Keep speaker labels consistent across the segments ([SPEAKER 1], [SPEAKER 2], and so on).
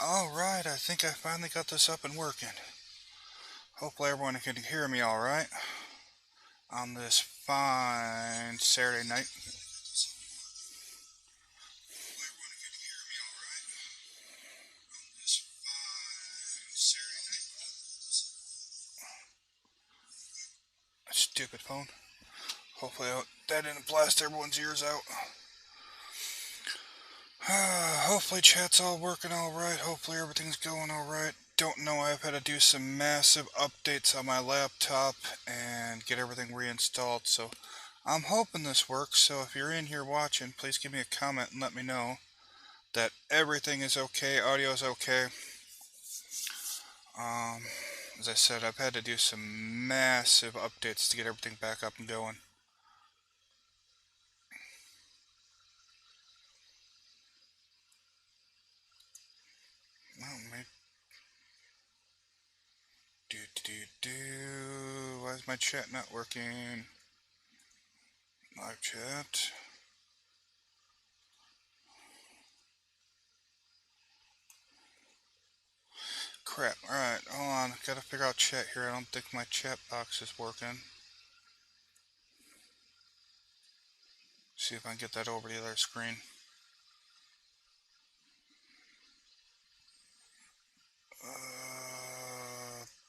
[SPEAKER 1] Alright, I think I finally got this up and working. Hopefully everyone can hear me alright on this fine Saturday night. Stupid phone. Hopefully that didn't blast everyone's ears out. Hopefully chat's all working alright. Hopefully everything's going alright. Don't know, I've had to do some massive updates on my laptop and get everything reinstalled, so I'm hoping this works. So if you're in here watching, please give me a comment and let me know that everything is okay, audio is okay. Um, as I said, I've had to do some massive updates to get everything back up and going. Well, maybe, why is my chat not working? Live chat. Crap. Alright, hold on. Gotta figure out chat here. I don't think my chat box is working. See if I can get that over the other screen.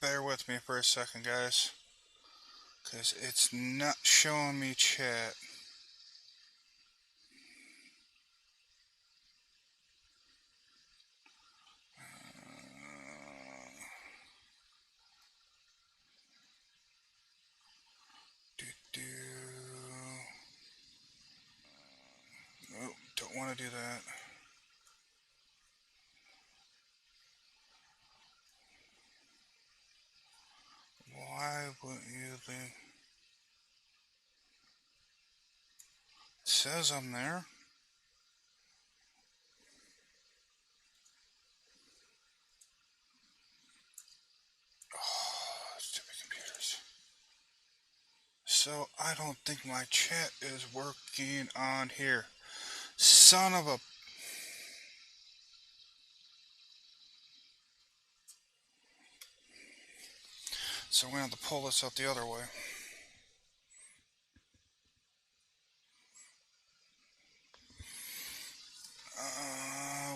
[SPEAKER 1] Bear with me for a second, guys. Because it's not showing me chat. Do. Oh, don't want to do that. Why wouldn't you leave? It says I'm there. Oh, stupid computers. So I don't think my chat is working on here. Son of a... So we're going to have to pull this out the other way.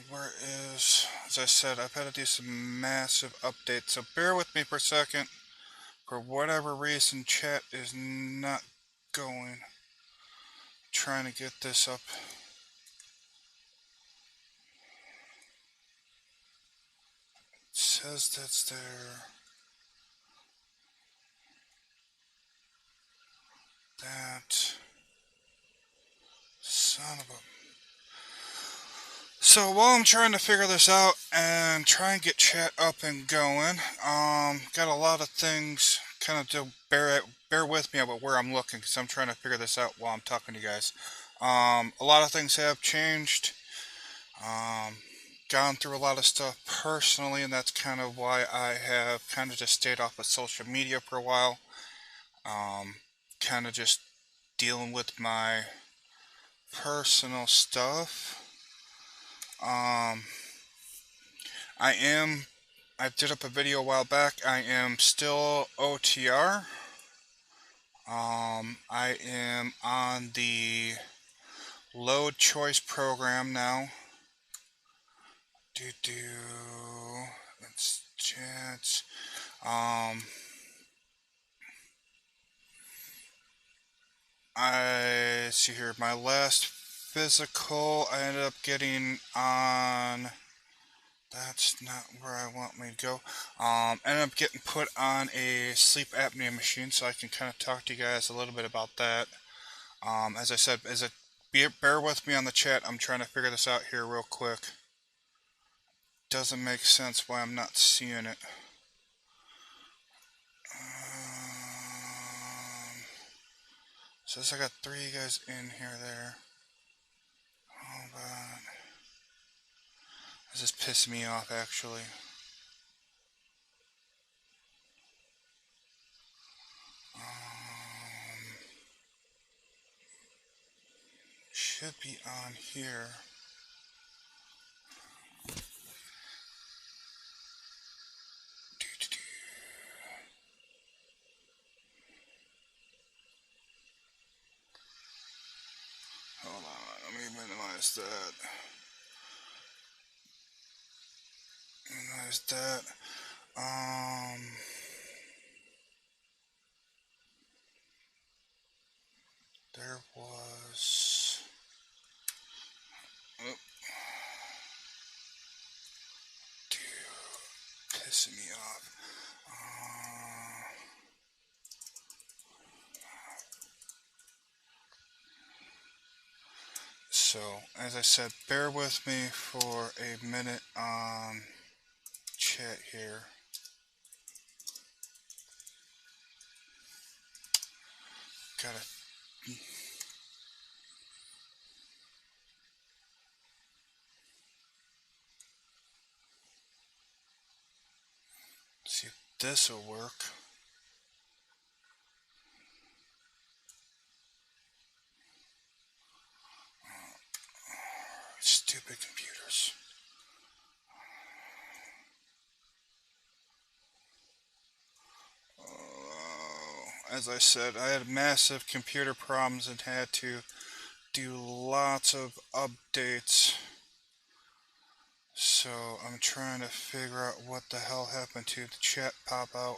[SPEAKER 1] Where is... As I said, I've had to do some massive updates, so bear with me for a second. For whatever reason, chat is not going. Trying to get this up. It says that's there. That... Son of a... So while I'm trying to figure this out and try and get chat up and going, got a lot of things kind of to bear with me about where I'm looking because I'm trying to figure this out while I'm talking to you guys. A lot of things have changed. Um, Gone through a lot of stuff personally, and that's kind of why I have kind of just stayed off of social media for a while. Um, Kind of just dealing with my personal stuff. Um, I am, I did up a video a while back. I am still OTR. I am on the load choice program now. Let's chat. I see here my last physical I ended up getting on. That's not where I want me to go. Ended up getting put on a sleep apnea machine, so I can kind of talk to you guys a little bit about that. As I said, bear with me on the chat. I'm trying to figure this out here real quick. Doesn't make sense why I'm not seeing it. Says I got 3 guys in here there. Hold on. This is pissing me off actually. Should be on here. minimize that. Minimize that. There was. Oh, dude, pissing me off. So, as I said, bear with me for a minute on chat here. Gotta. See if this will work. Stupid computers. As I said, I had massive computer problems and had to do lots of updates. So I'm trying to figure out what the hell happened to the chat pop out.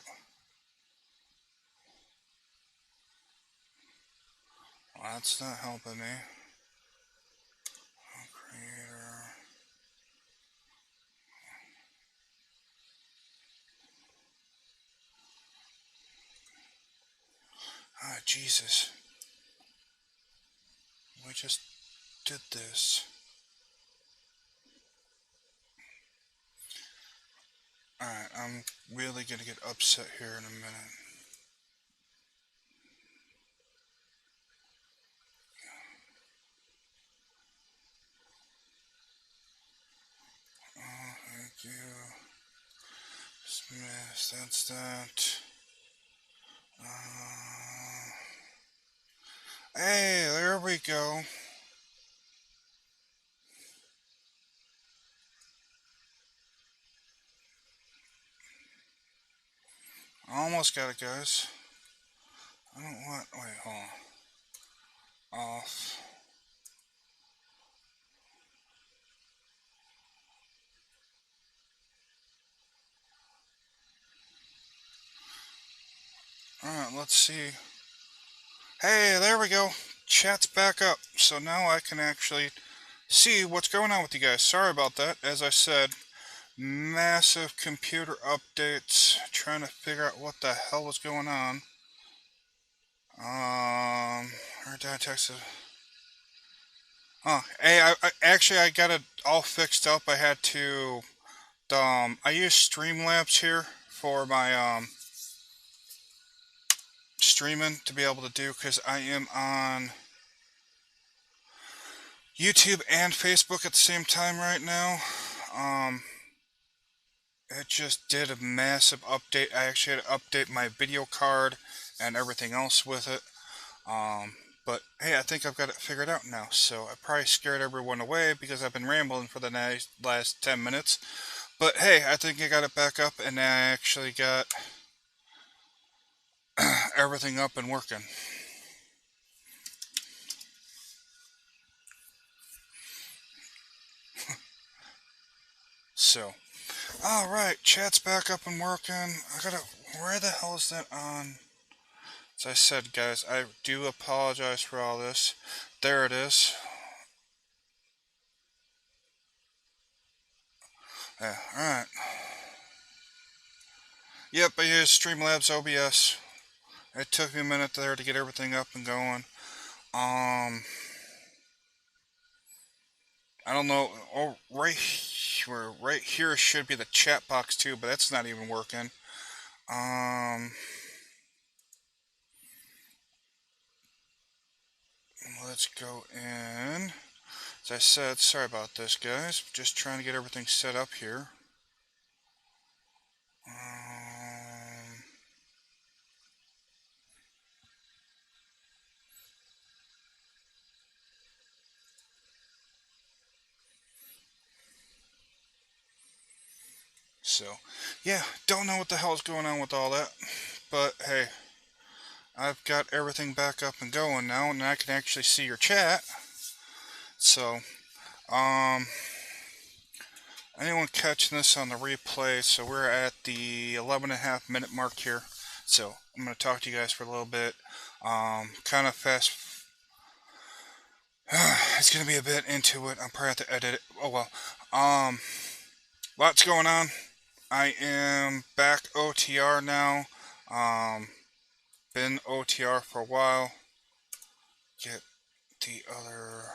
[SPEAKER 1] Well, that's not helping me. Creator. Ah, Jesus. We just did this. Alright, I'm really gonna get upset here in a minute. Oh, thank you. Dismiss, that's that. Hey, there we go. Almost got it, guys. I don't want. Wait, hold on. Off. Alright, let's see. Hey, there we go. Chat's back up. So now I can actually see what's going on with you guys. Sorry about that. As I said, massive computer updates. Trying to figure out what the hell was going on. Our dad texted. Oh, hey, I got it all fixed up. I had to, I use Streamlabs here for my, streaming to be able to do, because I am on YouTube and Facebook at the same time right now. It just did a massive update. I actually had to update my video card and everything else with it. But hey, I think I've got it figured out now. So I probably scared everyone away because I've been rambling for the last 10 minutes. But hey, I think I got it back up, and I actually got everything up and working. So, alright, chat's back up and working. Where the hell is that on? As I said, guys, I do apologize for all this. There it is. Yeah, alright. Yep, I use Streamlabs OBS. It took me a minute there to get everything up and going. I don't know. Oh, right here should be the chat box too, but that's not even working. Let's go in. As I said, sorry about this, guys. Just trying to get everything set up here. So, yeah, don't know what the hell's going on with all that. But, hey, I've got everything back up and going now, and I can actually see your chat. So, um, anyone catching this on the replay? So we're at the 11.5 minute mark here. So I'm going to talk to you guys for a little bit. Kind of fast. It's going to be a bit into it. I'm probably have to edit it. Oh well. Lots going on. I am back OTR now. Been OTR for a while. Get the other.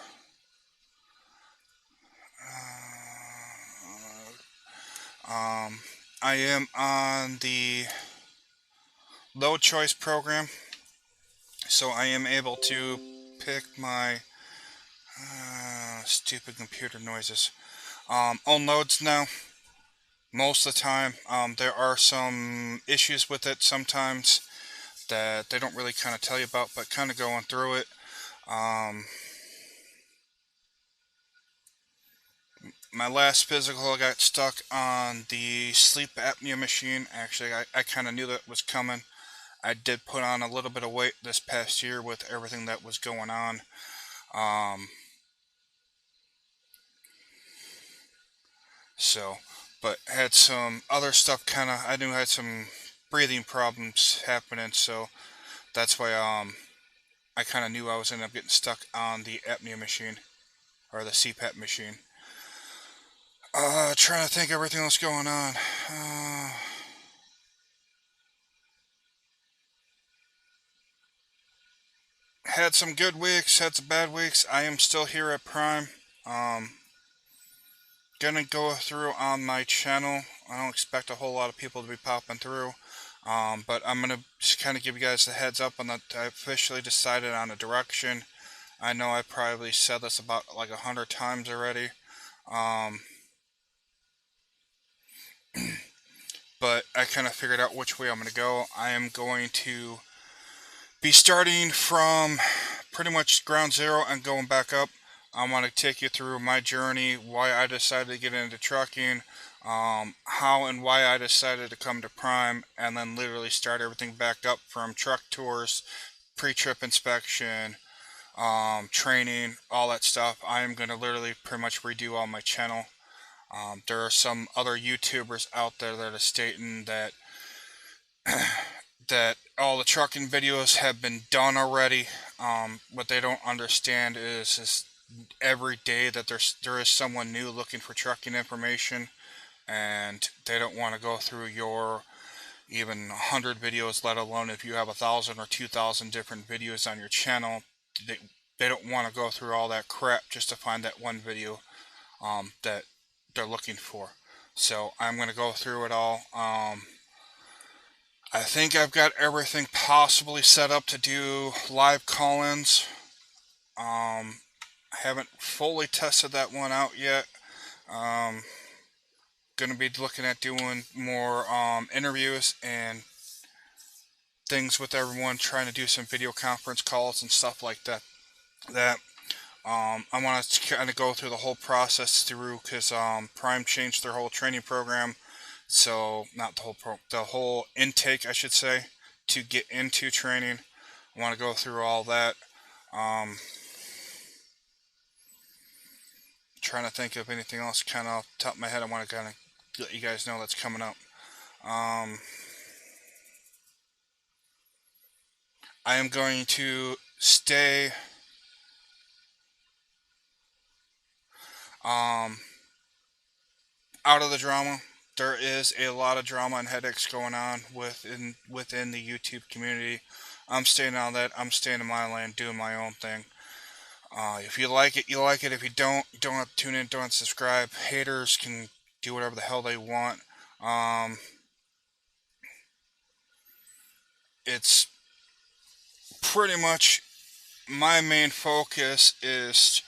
[SPEAKER 1] I am on the low choice program, so I am able to pick my stupid computer noises. On loads now. Most of the time, there are some issues with it sometimes that they don't really kind of tell you about, but kind of going through it. My last physical, I got stuck on the sleep apnea machine. Actually, I kind of knew that was coming. I did put on a little bit of weight this past year with everything that was going on. So, but had some other stuff I knew I had some breathing problems happening, so that's why I kind of knew I was ended up getting stuck on the apnea machine or the CPAP machine. Trying to think everything else going on. Had some good weeks, had some bad weeks. I am still here at Prime. Um, Gonna go through on my channel. I don't expect a whole lot of people to be popping through. But I'm gonna just kind of give you guys the heads up on that. I officially decided on a direction. I know I probably said this about like 100 times already. Um, but I kind of figured out which way I'm going to go. I am going to be starting from pretty much ground zero and going back up. I want to take you through my journey, why I decided to get into trucking, how and why I decided to come to Prime, and then literally start everything back up from truck tours, pre-trip inspection, training, all that stuff. I am going to literally pretty much redo all my channel. There are some other YouTubers out there that are stating that that all the trucking videos have been done already. What they don't understand is every day that there is someone new looking for trucking information, and they don't want to go through your even 100 videos, let alone if you have 1,000 or 2,000 different videos on your channel. They, they don't want to go through all that crap just to find that one video that they're looking for. So I'm going to go through it all. I think I've got everything possibly set up to do live call-ins. I haven't fully tested that one out yet. Going to be looking at doing more interviews and things with everyone, trying to do some video conference calls and stuff like that. I want to kind of go through the whole process through because Prime changed their whole training program. So not the whole intake, I should say, to get into training. I want to go through all that. Trying to think of anything else kind of off the top of my head. I want to kind of let you guys know that's coming up. I am going to stay out of the drama. There is a lot of drama and headaches going on within the YouTube community. I'm staying out of that. I'm staying in my lane, doing my own thing. If you like it, you like it. If you don't have to tune in, don't subscribe. Haters can do whatever the hell they want. It's pretty much my main focus is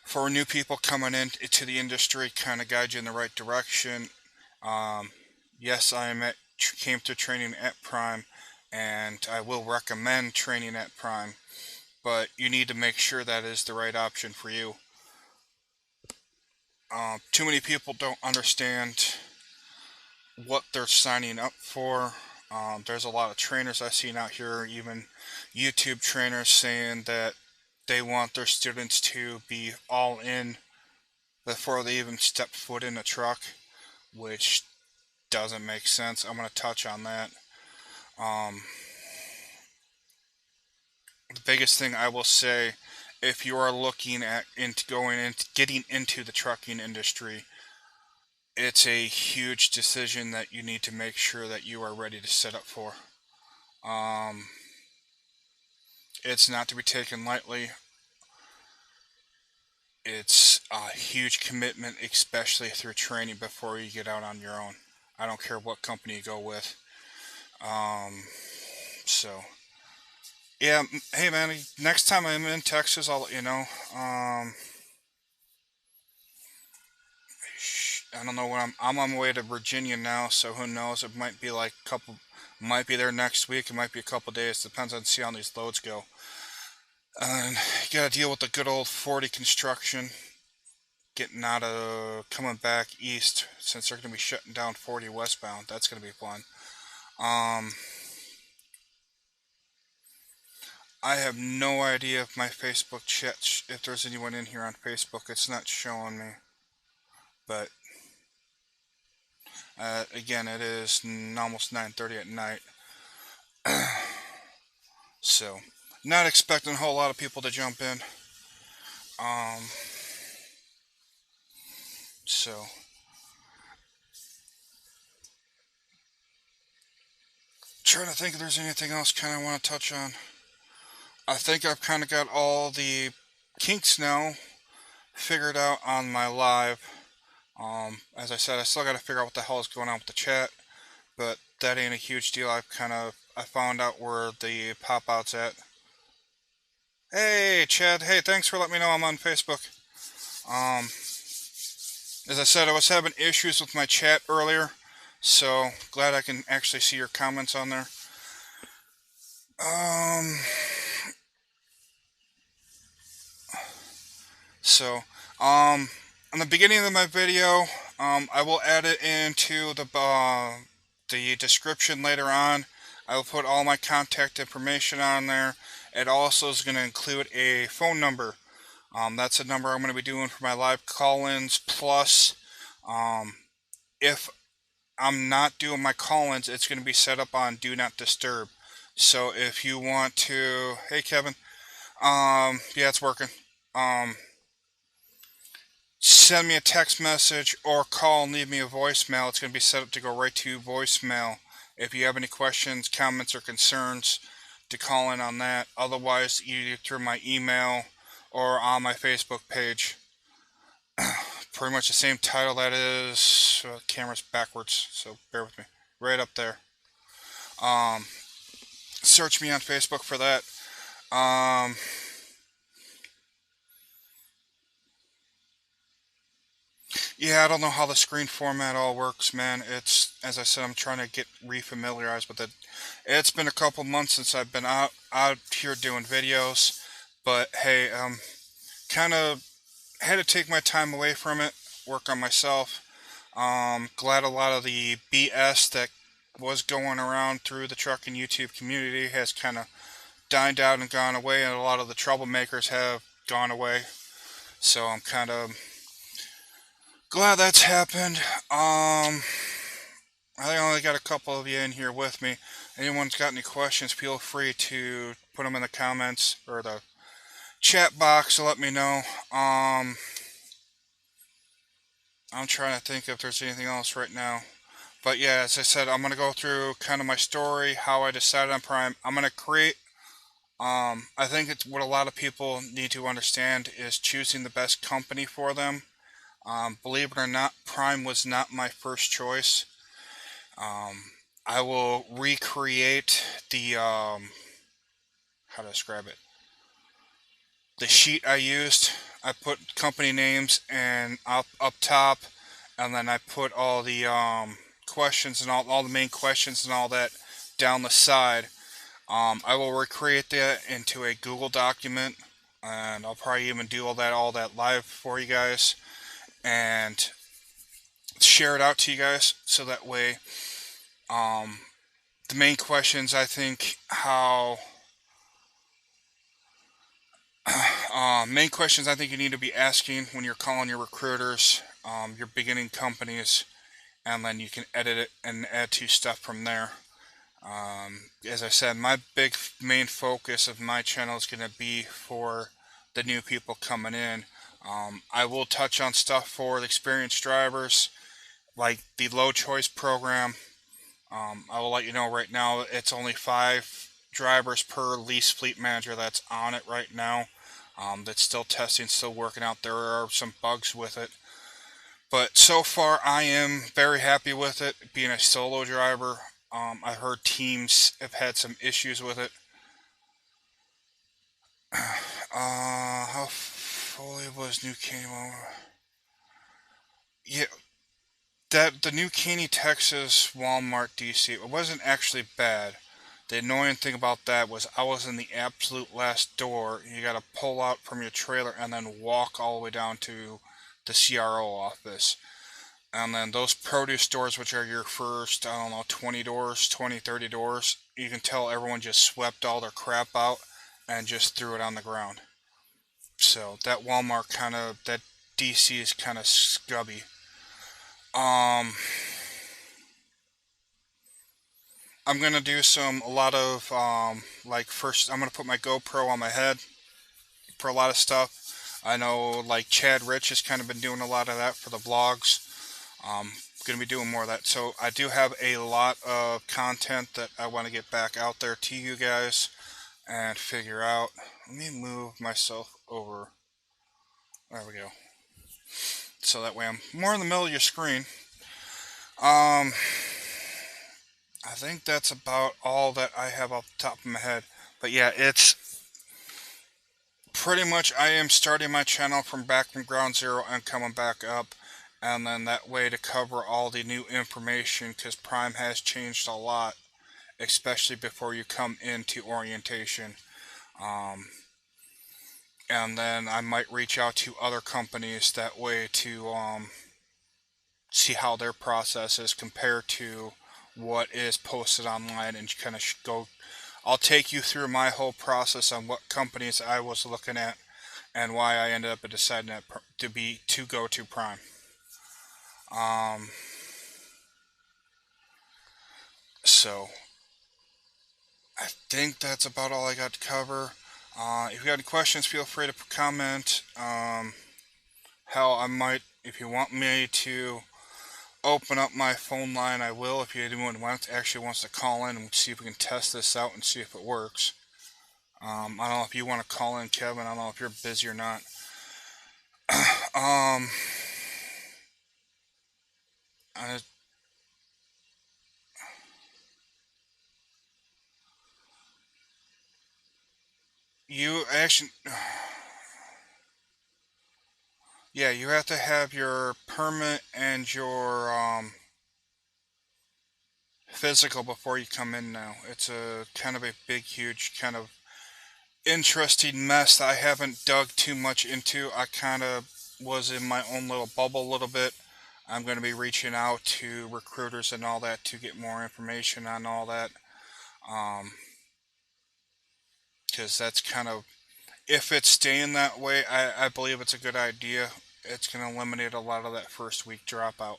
[SPEAKER 1] for new people coming into the industry, kind of guide you in the right direction. Yes, came through training at Prime, and I will recommend training at Prime, but you need to make sure that is the right option for you. Too many people don't understand what they're signing up for. There's a lot of trainers I've seen out here, even YouTube trainers, saying that they want their students to be all in before they even step foot in a truck, which doesn't make sense. I'm going to touch on that. Um, the biggest thing I will say, if you are looking at into going into getting into the trucking industry, it's a huge decision that you need to make sure that you are ready to set up for. Um, it's not to be taken lightly. It's a huge commitment, especially through training before you get out on your own. I don't care what company you go with. Um, so yeah, hey man, next time I'm in Texas, I'll let you know. I don't know when I'm on my way to Virginia now, so who knows? It might be like a couple, might be there next week. It might be a couple days. Depends on see how these loads go. And you gotta deal with the good old 40 construction, getting out of coming back east since they're gonna be shutting down 40 westbound. That's gonna be fun. Um, I have no idea if my Facebook chat, if there's anyone in here on Facebook. It's not showing me, but again, it is almost 9:30 at night, so not expecting a whole lot of people to jump in. Um, so trying to think if there's anything else kind of want to touch on. I think I've kind of got all the kinks now figured out on my live. As I said, I still got to figure out what the hell is going on with the chat, but that ain't a huge deal. I found out where the pop outs at. Hey Chad, hey, thanks for letting me know I'm on Facebook. Um, as I said, I was having issues with my chat earlier, so glad I can actually see your comments on there. Um, so, in the beginning of my video, I will add it into the description later on. I will put all my contact information on there. It also is going to include a phone number. That's a number I'm going to be doing for my live call-ins. Plus, if I'm not doing my call-ins, it's going to be set up on Do Not Disturb. So if you want to, hey Kevin, yeah, it's working. Um, Send me a text message or call and leave me a voicemail. It's going to be set up to go right to voicemail. If you have any questions, comments, or concerns, to call in on that. Otherwise, either through my email or on my Facebook page. Pretty much the same title that is. Camera's backwards, so bear with me. Right up there. Um, Search me on Facebook for that. Um, Yeah, I don't know how the screen format all works, man. It's, as I said, I'm trying to get refamiliarized with it. It's been a couple months since I've been out here doing videos, but hey, kind of had to take my time away from it, work on myself. Glad a lot of the BS that was going around through the trucking YouTube community has kind of died out and gone away, and a lot of the troublemakers have gone away. So I'm kind of glad that's happened. I only got a couple of you in here with me. Anyone's got any questions, feel free to put them in the comments or the chat box to let me know. I'm trying to think if there's anything else right now. But yeah, as I said, I'm going to go through kind of my story, how I decided on Prime. I'm going to create, I think it's what a lot of people need to understand is choosing the best company for them. Believe it or not, Prime was not my first choice. I will recreate the, how to describe it, the sheet I used. I put company names and up top, and then I put all the questions and all the main questions and all that down the side. I will recreate that into a Google document, and I'll probably even do all that live for you guys and share it out to you guys, so that way the main questions, I think, how Main questions I think you need to be asking when you're calling your recruiters, your beginning companies, and then you can edit it and add to stuff from there. As I said, my big main focus of my channel is going to be for the new people coming in. I will touch on stuff for the experienced drivers, like the low choice program. I will let you know right now it's only 5 drivers per lease fleet manager that's on it right now. That's still testing, still working out. There are some bugs with it. But so far, I am very happy with it, being a solo driver. I heard teams have had some issues with it. How fully was New Caney? Yeah, that the New Caney, Texas Walmart DC. It wasn't actually bad. The annoying thing about that was I was in the absolute last door. You got to pull out from your trailer and then walk all the way down to the CRO office. And then those produce doors, which are your first, I don't know, 20 doors, 20, 30 doors, you can tell everyone just swept all their crap out and just threw it on the ground. So that Walmart that DC is kind of scubby. Um, I'm going to do a lot of, like first, I'm going to put my GoPro on my head for a lot of stuff. I know like Chad Rich has kind of been doing a lot of that for the vlogs. Going to be doing more of that. So I do have a lot of content that I want to get back out there to you guys and figure out. Let me move myself over. There we go. So that way I'm more in the middle of your screen. Um, I think that's about all that I have off the top of my head. But yeah, it's pretty much I am starting my channel back from ground zero and coming back up. And then that way to cover all the new information, because Prime has changed a lot, especially before you come into orientation. Um, and then I might reach out to other companies that way to see how their process is compared to what is posted online, and kind of go. I'll take you through my whole process on what companies I was looking at and why I ended up deciding to go to Prime. So I think that's about all I got to cover. If you got any questions, feel free to comment. Hell, I might, if you want me to open up my phone line, I will. If anyone actually wants to call in and see if we can test this out and see if it works. I don't know if you want to call in, Kevin. I don't know if you're busy or not. um, I, you actually, yeah, you have to have your permit and your physical before you come in now. It's a kind of a big, huge, kind of interesting mess that I haven't dug too much into. I kind of was in my own little bubble a little bit. I'm going to be reaching out to recruiters and all that to get more information on all that. Um, because that's kind of, if it's staying that way, I believe it's a good idea. It's going to eliminate a lot of that first week dropout.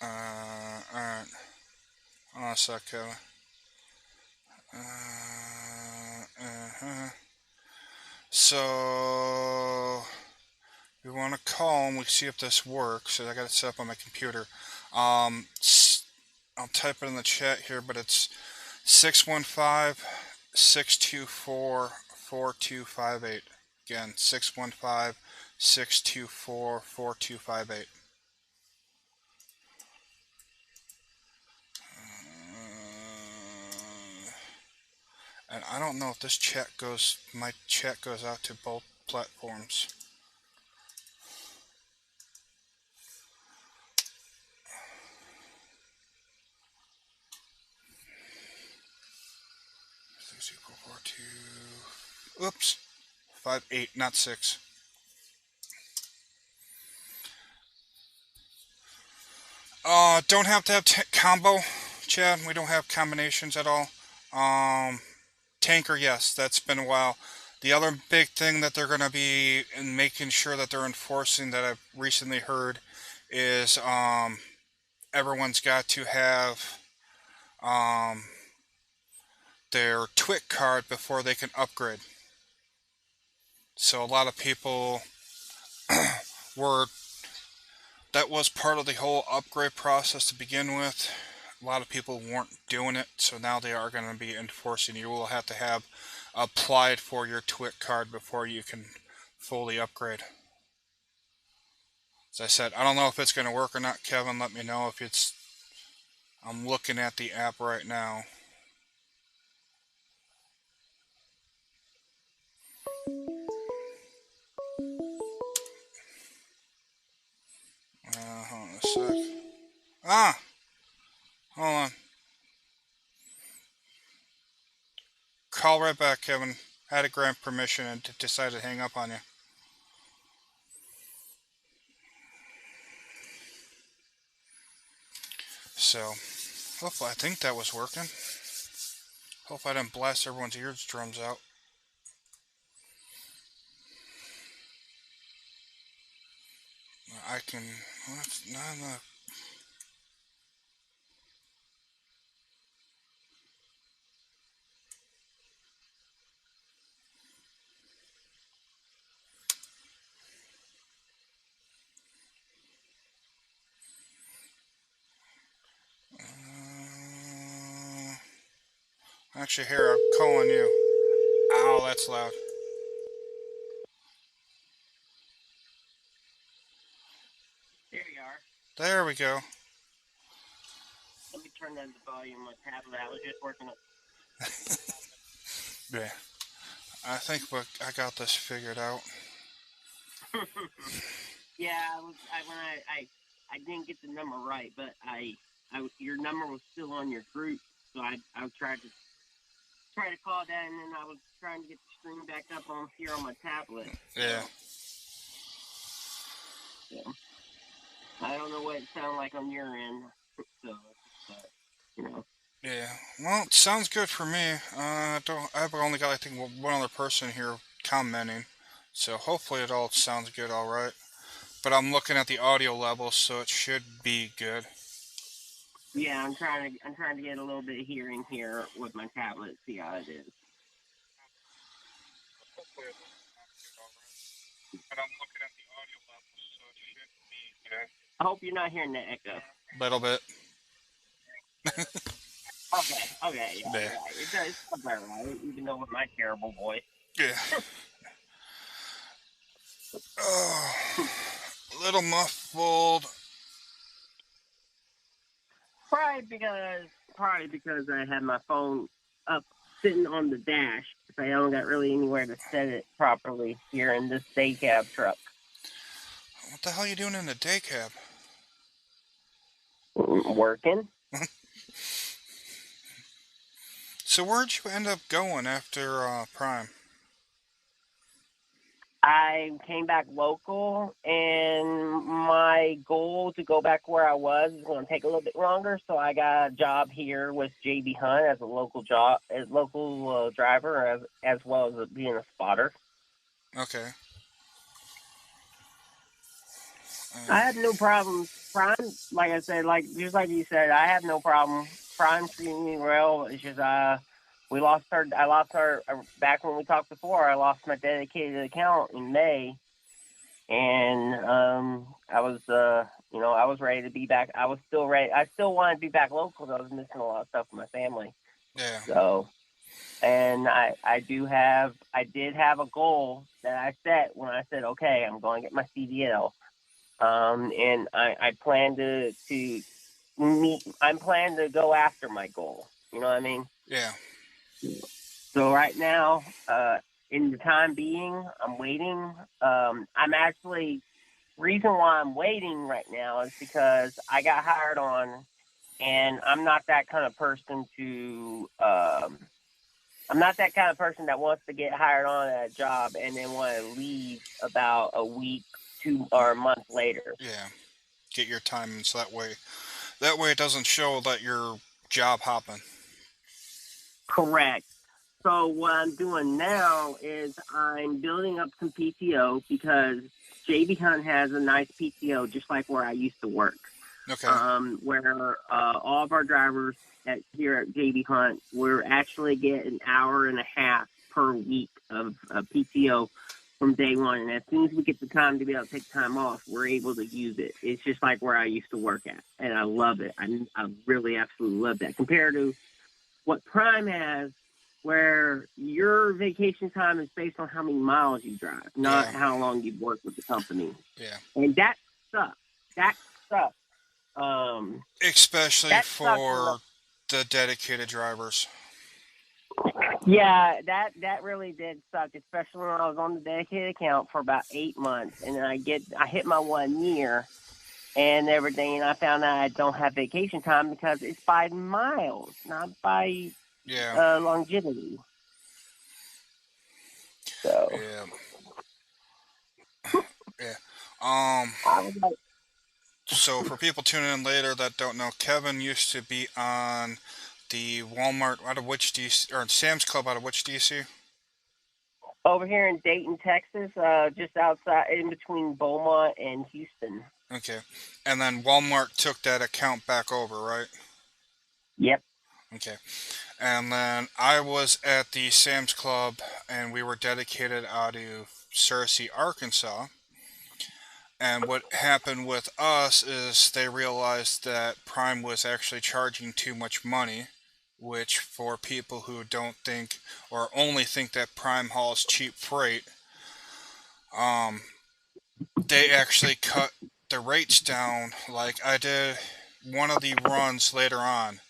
[SPEAKER 1] Alright. Hold on a sec, Kevin. Uh-huh. So we want to call and we see if this works. So I got it set up on my computer. Um, I'll type it in the chat here, but it's 615-624-4258. Again, 615-624-4258. And I don't know if this my chat goes out to both platforms. Oops, 58, not 6. Don't have to have combo, Chad. We don't have combinations at all. Um, Tanker, yes, that's been a while. The other big thing that they're going to be in making sure that they're enforcing that I've recently heard is everyone's got to have um, their TWIC card before they can upgrade. So a lot of people were that was part of the whole upgrade process to begin with. A lot of people weren't doing it, so now they are going to be enforcing. You will have to have applied for your TWIC card before you can fully upgrade. As I said, I don't know if it's going to work or not. Kevin, let me know if it's. I'm looking at the app right now. Hold on a sec. Ah, hold on. Call right back, Kevin. Had to grant permission and decided to hang up on you. So, hopefully, I think that was working. Hope I didn't blast everyone's eardrums out. I can. What? No, no. Actually, here, I'm calling you. Ow, that's loud.
[SPEAKER 2] There you are.
[SPEAKER 1] There we go.
[SPEAKER 2] Let me turn down the volume on my tablet. I was just working on.
[SPEAKER 1] Yeah. I think I got this figured out.
[SPEAKER 2] Yeah, I didn't get the number right, but your number was still on your group, so I tried to call that, and then I was trying to get the screen back up on here on my tablet.
[SPEAKER 1] Yeah.
[SPEAKER 2] So I don't know what it sounded like on your end, so but you know.
[SPEAKER 1] Yeah. Well, it sounds good for me. Don't. I've only got I think one other person here commenting, so hopefully it all sounds good. All right. But I'm looking at the audio level, so it should be good.
[SPEAKER 2] Yeah, I'm trying to get a little bit of hearing here with my tablet, see how it is.
[SPEAKER 1] Hopefully it sounds good. All right. But I'm looking at the audio level, so it should be good.
[SPEAKER 2] I hope you're not hearing the echo.
[SPEAKER 1] Little bit.
[SPEAKER 2] Okay, yeah,
[SPEAKER 1] Yeah.
[SPEAKER 2] it's not that right, even though with my terrible voice.
[SPEAKER 1] Yeah. Oh, little muffled.
[SPEAKER 2] Probably because I had my phone up sitting on the dash. So I don't got really anywhere to set it properly here in this day cab truck.
[SPEAKER 1] What the hell are you doing in the day cab?
[SPEAKER 2] Working.
[SPEAKER 1] So where'd you end up going after Prime?
[SPEAKER 2] I came back local, and my goal to go back where I was is going to take a little bit longer. So I got a job here with JB Hunt as a local job, as local driver, as well as being a spotter.
[SPEAKER 1] Okay.
[SPEAKER 2] I
[SPEAKER 1] Uh,
[SPEAKER 2] have no problem. Prime, like I said, like just like you said, I have no problem. Prime treating me well. It's just we lost her. I lost her back when we talked before. I lost my dedicated account in May, and I was I was ready to be back. I was still ready. I still wanted to be back local. I was missing a lot of stuff with my family.
[SPEAKER 1] yeah.
[SPEAKER 2] So, and I did have a goal that I set when I said, okay, I'm going to get my CDL. And I plan to meet. I'm planning to go after my goal. You know what I mean?
[SPEAKER 1] Yeah.
[SPEAKER 2] So right now, in the time being, I'm waiting. I'm actually reason why I'm waiting right now is because I got hired on, and I'm not that kind of person to. I'm not that kind of person that wants to get hired on at a job and then want to leave about a week, two or a month later.
[SPEAKER 1] Yeah. Get your time so that way. That way it doesn't show that you're job hopping.
[SPEAKER 2] Correct. So what I'm doing now is I'm building up some PTO because JB Hunt has a nice PTO, just like where I used to work.
[SPEAKER 1] Okay.
[SPEAKER 2] Where all of our drivers here at JB Hunt, we're actually getting an hour and a half per week of PTO from day one. And as soon as we get the time to be able to take time off, we're able to use it. It's just like where I used to work at, and I love it. I really absolutely love that compared to what Prime has, where your vacation time is based on how many miles you drive, not
[SPEAKER 1] Yeah.
[SPEAKER 2] how long you've worked with the company.
[SPEAKER 1] Yeah.
[SPEAKER 2] And that sucks. That sucks. Um,
[SPEAKER 1] Especially
[SPEAKER 2] that sucks.
[SPEAKER 1] for the dedicated drivers.
[SPEAKER 2] Yeah, that really did suck, especially when I was on the dedicated account for about 8 months, and then I hit my 1 year and everything, and I found out I don't have vacation time because it's by miles, not by
[SPEAKER 1] Yeah.
[SPEAKER 2] longevity. So
[SPEAKER 1] Yeah. Yeah. Um.
[SPEAKER 2] I was like,
[SPEAKER 1] So for people tuning in later that don't know, Kevin used to be on the Walmart out of which DC or Sam's Club out of which DC?
[SPEAKER 2] over here in Dayton, Texas, just outside in between Beaumont and Houston.
[SPEAKER 1] Okay. And then Walmart took that account back over, right?
[SPEAKER 2] Yep.
[SPEAKER 1] Okay. And then I was at the Sam's Club and we were dedicated out of Searcy, Arkansas. And what happened with us is they realized that Prime was actually charging too much money, which for people who don't think or only think that Prime hauls cheap freight, um, they actually cut the rates down. Like I did one of the runs later on,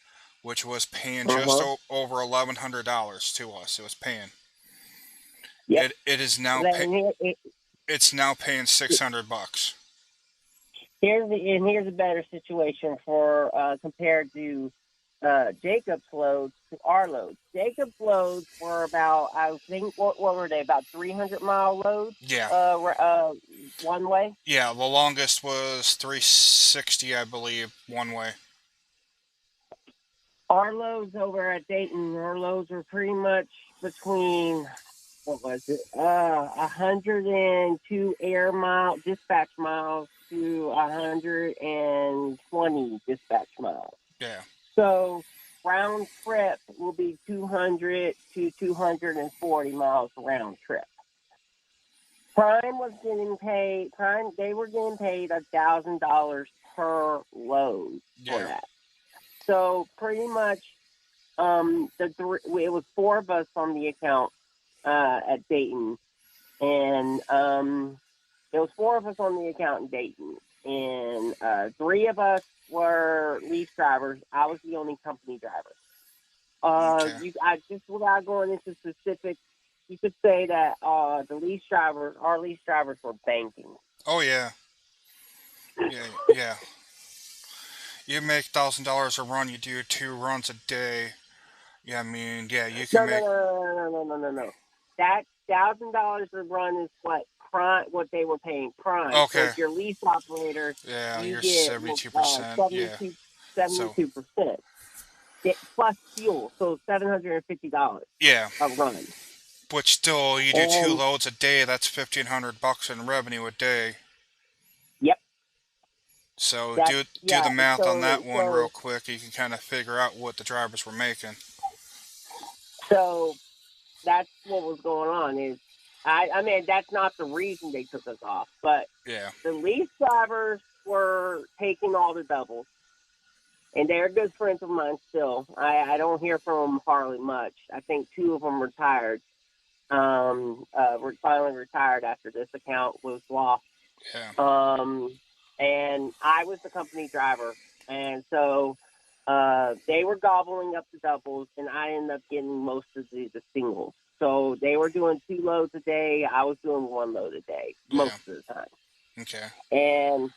[SPEAKER 1] which was paying
[SPEAKER 2] Uh
[SPEAKER 1] just
[SPEAKER 2] huh.
[SPEAKER 1] over $1,100 to us. It was paying.
[SPEAKER 2] Yep.
[SPEAKER 1] It is now
[SPEAKER 2] And
[SPEAKER 1] it's now paying $600.
[SPEAKER 2] here's a better situation for compared to Jacob's loads to our loads. Jacob's loads were about, I think, what were they, about 300-mile loads,
[SPEAKER 1] Yeah,
[SPEAKER 2] one way.
[SPEAKER 1] yeah. The longest was 360, I believe, one way.
[SPEAKER 2] Our loads over at Dayton, our loads were pretty much between, what was it, 102 air mile dispatch miles to 120 dispatch miles.
[SPEAKER 1] Yeah,
[SPEAKER 2] So round trip will be 200 to 240 miles round trip. Prime was getting paid. Prime, they were getting paid $1,000 per load for
[SPEAKER 1] yeah.
[SPEAKER 2] that. So pretty much, it was four of us on the account at Dayton, and there was four of us on the account in Dayton, and three of us were lease drivers. I was the only company driver.
[SPEAKER 1] Okay.
[SPEAKER 2] I just without going into specifics, you could say that our lease drivers were banking.
[SPEAKER 1] Oh yeah, yeah, yeah. You make $1,000 a run. You do 2 runs a day. Yeah, I mean, yeah, you can
[SPEAKER 2] No, no,
[SPEAKER 1] make.
[SPEAKER 2] no, no, no, no, no, no, no. That $1,000 a run is what they were paying Prime. So
[SPEAKER 1] Okay.
[SPEAKER 2] if you're a lease operator,
[SPEAKER 1] Yeah,
[SPEAKER 2] you
[SPEAKER 1] you're
[SPEAKER 2] get
[SPEAKER 1] 72%. Yeah.
[SPEAKER 2] 72
[SPEAKER 1] So
[SPEAKER 2] 72% plus fuel, so $750
[SPEAKER 1] yeah,
[SPEAKER 2] a run.
[SPEAKER 1] but still, you do two
[SPEAKER 2] And
[SPEAKER 1] loads a day. That's $1,500 in revenue a day.
[SPEAKER 2] yep,
[SPEAKER 1] So
[SPEAKER 2] that's
[SPEAKER 1] do
[SPEAKER 2] yeah.
[SPEAKER 1] the math on
[SPEAKER 2] So
[SPEAKER 1] that one real
[SPEAKER 2] so
[SPEAKER 1] quick. You can kind of figure out what the drivers were making.
[SPEAKER 2] so that's what was going on. I mean that's not the reason they took us off, but
[SPEAKER 1] Yeah.
[SPEAKER 2] the lease drivers were taking all the doubles, and they're good friends of mine still. I don't hear from them hardly much. I think two of them retired. Were finally retired after this account was lost.
[SPEAKER 1] Yeah.
[SPEAKER 2] Um, and I was the company driver, and so they were gobbling up the doubles, and I ended up getting most of the singles. So they were doing two loads a day. I was doing one load a day most
[SPEAKER 1] Yeah.
[SPEAKER 2] of the time,
[SPEAKER 1] Okay.
[SPEAKER 2] and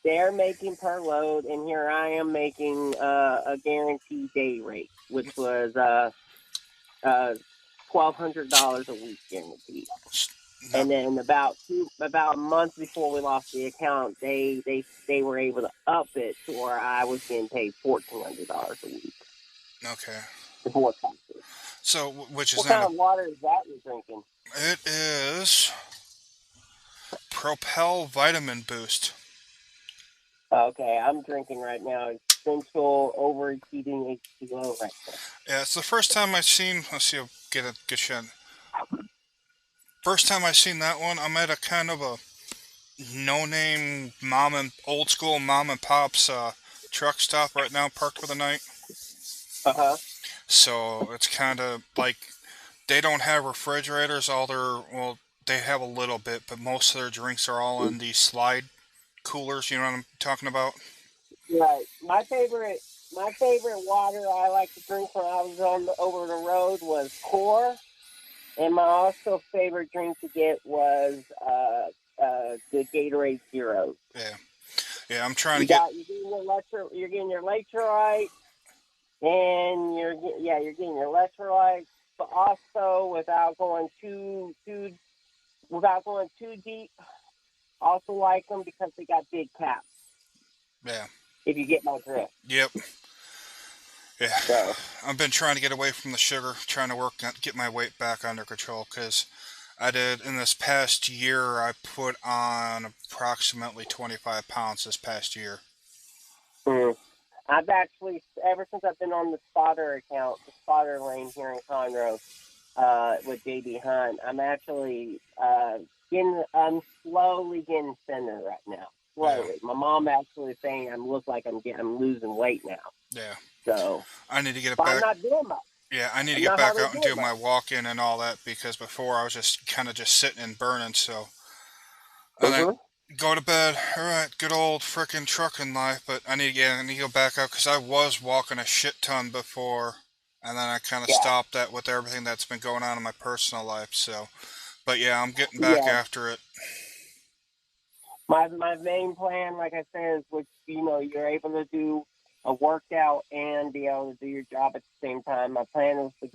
[SPEAKER 2] they're making per load, and here I am making a guaranteed day rate, which was uh, $1,200 a week guaranteed.
[SPEAKER 1] No.
[SPEAKER 2] And then about a month before we lost the account, they were able to up it to where I was getting paid $1,400 a week
[SPEAKER 1] Okay.
[SPEAKER 2] before taxes.
[SPEAKER 1] So, which is
[SPEAKER 2] What
[SPEAKER 1] not
[SPEAKER 2] kind
[SPEAKER 1] a.
[SPEAKER 2] of water is that you're drinking?
[SPEAKER 1] It is Propel Vitamin Boost.
[SPEAKER 2] Okay, I'm drinking right now. Essential overeating H2O right now.
[SPEAKER 1] Yeah, it's the first time I've seen. Let's see, I'll get a good shot. First time I seen that one, I'm at a kind of a no-name old school mom and pop's truck stop right now, parked for the night.
[SPEAKER 2] Uh huh.
[SPEAKER 1] So it's kind of like they don't have refrigerators. All their well, they have a little bit, but most of their drinks are all in these slide coolers. You know what I'm talking about?
[SPEAKER 2] Right. My favorite water I like to drink when I was over the road was Core, and my also favorite drink to get was the Gatorade Zero.
[SPEAKER 1] Yeah, yeah. I'm trying to
[SPEAKER 2] You
[SPEAKER 1] get.
[SPEAKER 2] got you're getting your electrolyte, and you're getting your electrolyte, but also without going too deep. Also like them because they got big caps.
[SPEAKER 1] Yeah.
[SPEAKER 2] If you get my drift.
[SPEAKER 1] Yep. Yeah.
[SPEAKER 2] So
[SPEAKER 1] I've been trying to get away from the sugar, trying to get my weight back under control because I did in this past year. I put on approximately 25 pounds this past year.
[SPEAKER 2] mm, I've actually ever since I've been on the spotter account, the spotter lane here in Conroe, with JB Hunt, I'm slowly getting thinner right now.
[SPEAKER 1] Yeah.
[SPEAKER 2] Slowly. My mom actually saying I'm losing weight now.
[SPEAKER 1] Yeah.
[SPEAKER 2] So,
[SPEAKER 1] I need to get it
[SPEAKER 2] but I'm
[SPEAKER 1] back.
[SPEAKER 2] not doing much.
[SPEAKER 1] Yeah, I need to
[SPEAKER 2] I'm
[SPEAKER 1] get
[SPEAKER 2] not
[SPEAKER 1] back
[SPEAKER 2] hardly
[SPEAKER 1] out and
[SPEAKER 2] doing
[SPEAKER 1] do
[SPEAKER 2] much.
[SPEAKER 1] my walking and all that because before I was just kind of just sitting and burning. So and I
[SPEAKER 2] Mhm.
[SPEAKER 1] go to bed. All right, good old frickin' trucking life. But I need to go back out because I was walking a shit ton before, and then I kind of
[SPEAKER 2] Yeah.
[SPEAKER 1] stopped that with everything that's been going on in my personal life. So, but yeah, I'm getting back
[SPEAKER 2] Yeah.
[SPEAKER 1] after it.
[SPEAKER 2] My main plan, like I said, is you're able to do a workout and be able to do your job at the same time. My plan is to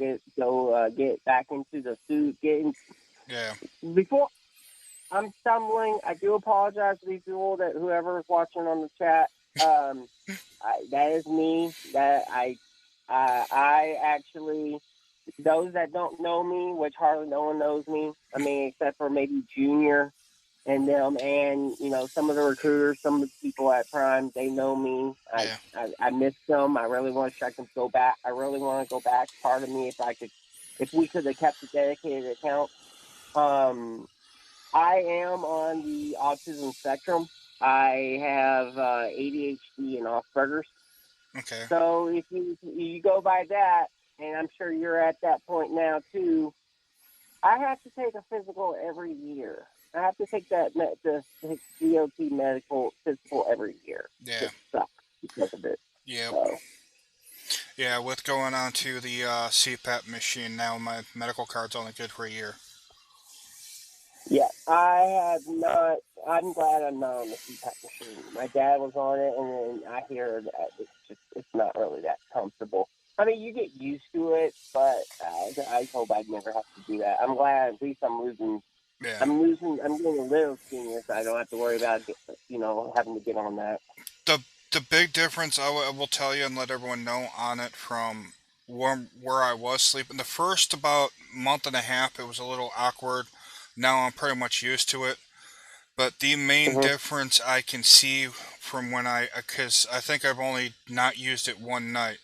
[SPEAKER 2] get back into the suit. Getting
[SPEAKER 1] Yeah,
[SPEAKER 2] before I'm stumbling. I do apologize to these people that whoever is watching on the chat. That is me. I actually those that don't know me, which hardly no one knows me. I mean, except for maybe Junior and them, and some of the recruiters, some of the people at Prime, they know me.
[SPEAKER 1] yeah,
[SPEAKER 2] I miss them. I really want to to go back. I really want to go back. Part of me, if we could have kept a dedicated account. Um, I am on the autism spectrum. I have ADHD and Asperger's.
[SPEAKER 1] okay,
[SPEAKER 2] So if you go by that, and I'm sure you're at that point now too, I have to take a physical every year. I have to take the DOT medical physical every year.
[SPEAKER 1] yeah,
[SPEAKER 2] It sucks because of it.
[SPEAKER 1] yep,
[SPEAKER 2] So
[SPEAKER 1] yeah. With going on to the CPAP machine now, my medical card's only good for a year.
[SPEAKER 2] yeah, I have not. I'm glad I'm not on the CPAP machine. My dad was on it, and then I hear that it's not really that comfortable. I mean, you get used to it, but I hope I'd never have to do that. I'm glad at least
[SPEAKER 1] Yeah.
[SPEAKER 2] I'm getting a little senior, so I don't have to worry about having to get on that.
[SPEAKER 1] The big difference I will tell you and let everyone know on it from where I was sleeping. The first about month and a half, it was a little awkward. Now I'm pretty much used to it. But the main
[SPEAKER 2] Hmm.
[SPEAKER 1] difference I can see from because I think I've only not used it one night.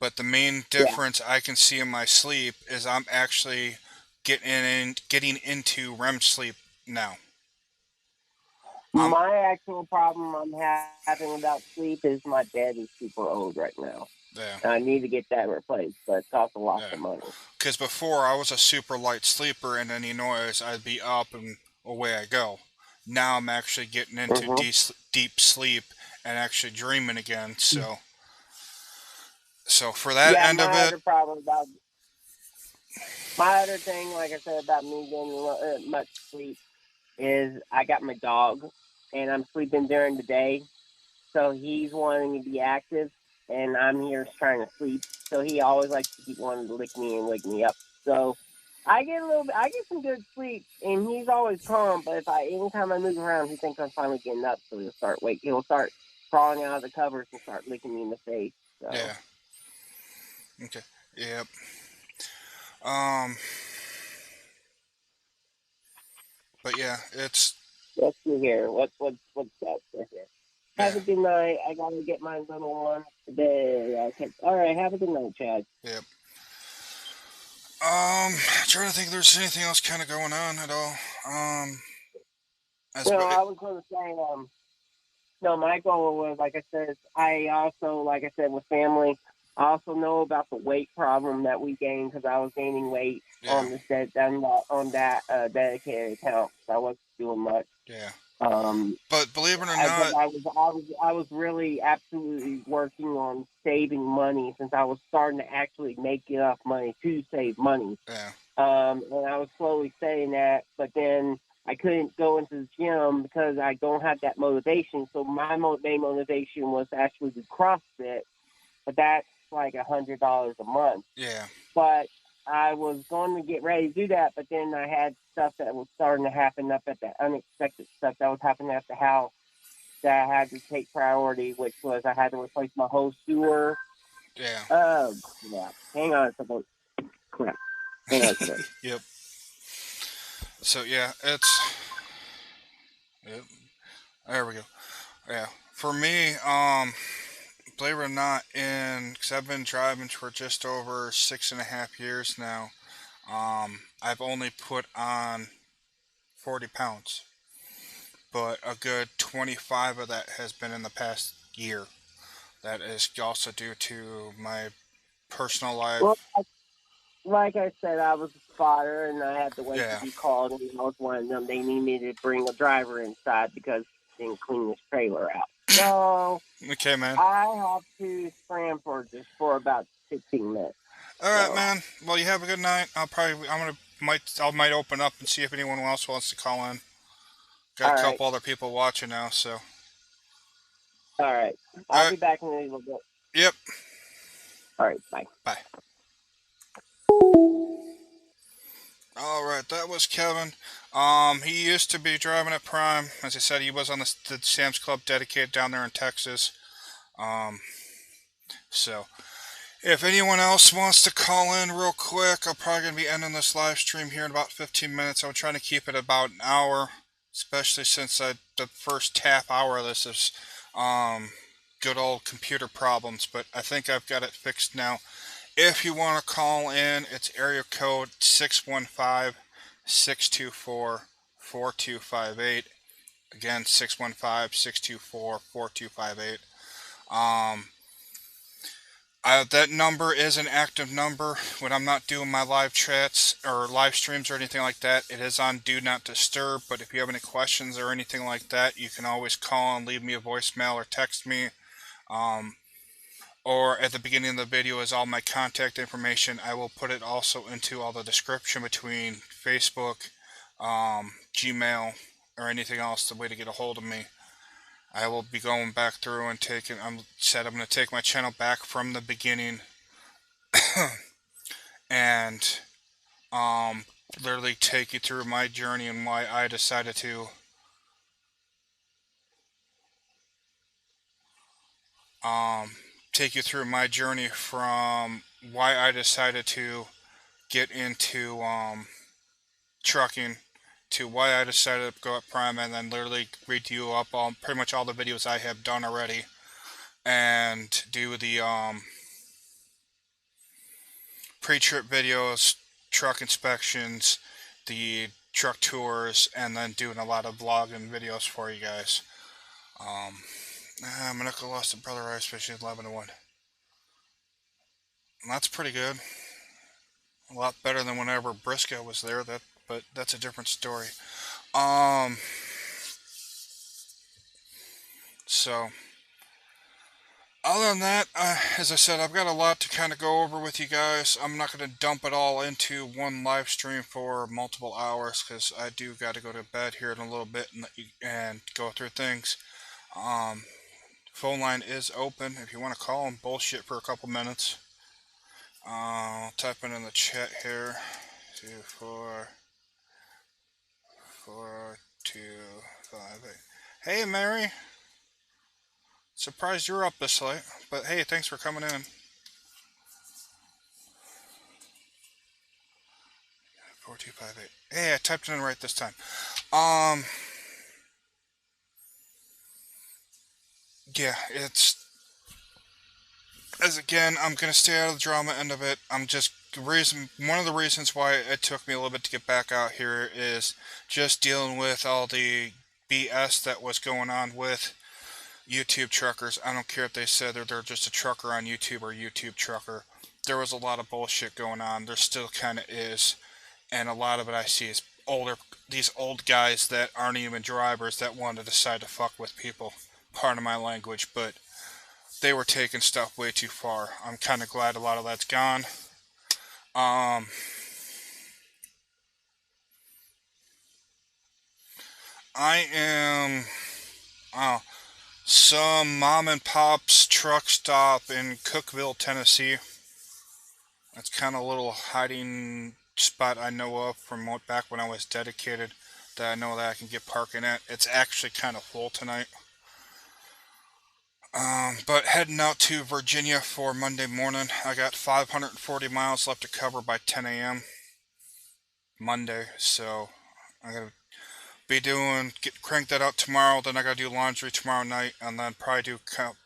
[SPEAKER 1] But the main
[SPEAKER 2] Yeah.
[SPEAKER 1] difference I can see in my sleep is I'm actually getting into REM sleep now. I'm
[SPEAKER 2] My actual problem I'm having about sleep is my bed is super old right now.
[SPEAKER 1] yeah.
[SPEAKER 2] And I need to get that replaced, but it costs a lot
[SPEAKER 1] Yeah.
[SPEAKER 2] of money.
[SPEAKER 1] Because before I was a super light sleeper, and any noise I'd be up and away I go. Now I'm actually getting into
[SPEAKER 2] Hmm.
[SPEAKER 1] deep sleep and actually dreaming again. So for that
[SPEAKER 2] Yeah,
[SPEAKER 1] end of it,
[SPEAKER 2] my other thing, like I said, about me getting much sleep is I got my dog, and I'm sleeping during the day, so he's wanting to be active, and I'm here trying to sleep. So he always likes to keep wanting to lick me and wake me up. So I get a little bit. I get some good sleep, and he's always calm. But if I anytime I move around, he thinks I'm finally getting up, so he'll start wake. He'll start crawling out of the covers and start licking me in the face. So
[SPEAKER 1] Yeah. Okay. Yep. Um. But yeah, it's
[SPEAKER 2] let's see here. What's that right here? Have
[SPEAKER 1] yeah.
[SPEAKER 2] a good night. I gotta get my little one today. Okay. All right. Have a good night, Chad.
[SPEAKER 1] Yep. Trying to think if there's anything else kind of going on at all. As
[SPEAKER 2] No,
[SPEAKER 1] but
[SPEAKER 2] I was gonna say no, my goal was, like I said, I also, like I said, with family, I also know about the weight problem that we gained because I was gaining weight
[SPEAKER 1] yeah,
[SPEAKER 2] on this on that dedicated account. So I wasn't doing much.
[SPEAKER 1] yeah.
[SPEAKER 2] Um,
[SPEAKER 1] But believe it or
[SPEAKER 2] but
[SPEAKER 1] not,
[SPEAKER 2] I was really absolutely working on saving money since I was starting to actually make enough money to save money.
[SPEAKER 1] yeah,
[SPEAKER 2] And I was slowly saying that, but then I couldn't go into the gym because I don't have that motivation. So my main motivation was to actually do CrossFit, but that's like $100 a month.
[SPEAKER 1] yeah,
[SPEAKER 2] But I was going to get ready to do that, but then I had stuff that was starting to happen up at the unexpected stuff that was happening at the house that I had to take priority, which was I had to replace my whole sewer.
[SPEAKER 1] yeah.
[SPEAKER 2] Oh, crap. Hang on a second. Crap. Hang on a second.
[SPEAKER 1] Yep. So yeah, it's yep. There we go. Yeah. For me, believe it or not, because I've been driving for just over 6.5 years now. I've only put on 40 pounds, but a good 25 of that has been in the past year. That is also due to my personal
[SPEAKER 2] Well,
[SPEAKER 1] life.
[SPEAKER 2] like I said, I was a spotter and I had to wait to
[SPEAKER 1] Yeah.
[SPEAKER 2] be called. And I was one of them. They needed me to bring a driver inside because he didn't clean his trailer out. So
[SPEAKER 1] Okay, man.
[SPEAKER 2] I have to scram for just for about 15 minutes.
[SPEAKER 1] All right,
[SPEAKER 2] So,
[SPEAKER 1] man. Well, you have a good night. I might open up and see if anyone else wants to call in. Got a
[SPEAKER 2] all right.
[SPEAKER 1] couple other people watching now, so.
[SPEAKER 2] All right.
[SPEAKER 1] All
[SPEAKER 2] I'll
[SPEAKER 1] right.
[SPEAKER 2] be back in a little bit.
[SPEAKER 1] Yep.
[SPEAKER 2] All right. Bye.
[SPEAKER 1] Bye. All right, that was Kevin. He used to be driving at Prime. As I said, he was on the Sam's Club dedicated down there in Texas. Um, so if anyone else wants to call in real quick, I'm probably gonna be ending this live stream here in about 15 minutes. I'm trying to keep it about an hour, especially since the first half hour of this is um, good old computer problems. But I think I've got it fixed now. If you want to call in, it's area code 615-624-4258. Again, 615-624-4258. Um, that number is an active number when I'm not doing my live chats or live streams or anything like that. It is on Do Not Disturb, but if you have any questions or anything like that, you can always call and leave me a voicemail or text me. Um, or at the beginning of the video is all my contact information. I will put it also into all the description between Facebook, Gmail, or anything else, the way to get a hold of me. I will be going back through and taking. I'm going to take my channel back from the beginning and um, literally take you through my journey and why I decided to um, take you through my journey from why I decided to get into trucking to why I decided to go at Prime and then literally read you up on pretty much all the videos I have done already and do the pre-trip videos, truck inspections, the truck tours, and then doing a lot of vlogging videos for you guys. Um, my uncle lost a brother I especially 11 to 1. And that's pretty good. A lot better than whenever Briscoe was there. But that's a different story. Um, so other than that, as I said, I've got a lot to kind of go over with you guys. I'm not going to dump it all into one live stream for multiple hours because I do got to go to bed here in a little bit and go through things. Um, phone line is open if you want to call and bullshit for a couple minutes. I'll type it in the chat here. 24 4258. Hey, Mary. Surprised you're up this late, but hey, thanks for coming in. 4258. Hey, I typed it in right this time. Um, yeah, it's as again. I'm gonna stay out of the drama end of it. I'm just reason one of the reasons why it took me a little bit to get back out here is just dealing with all the BS that was going on with YouTube truckers. I don't care if they said they're just a trucker on YouTube or YouTube trucker. There was a lot of bullshit going on. There still kind of is, and a lot of it I see is these old guys that aren't even drivers that want to decide to fuck with people. Pardon my language, but they were taking stuff way too far. I'm kind of glad a lot of that's gone. Um, I am some mom and pop's truck stop in Cookeville, Tennessee. That's kind of a little hiding spot I know of from back when I was dedicated that I know that I can get parking at. It's actually kind of full tonight. But heading out to Virginia for Monday morning. I got 540 miles left to cover by 10 a.m. Monday, so I gotta be crank that out tomorrow. Then I gotta do laundry tomorrow night, and then probably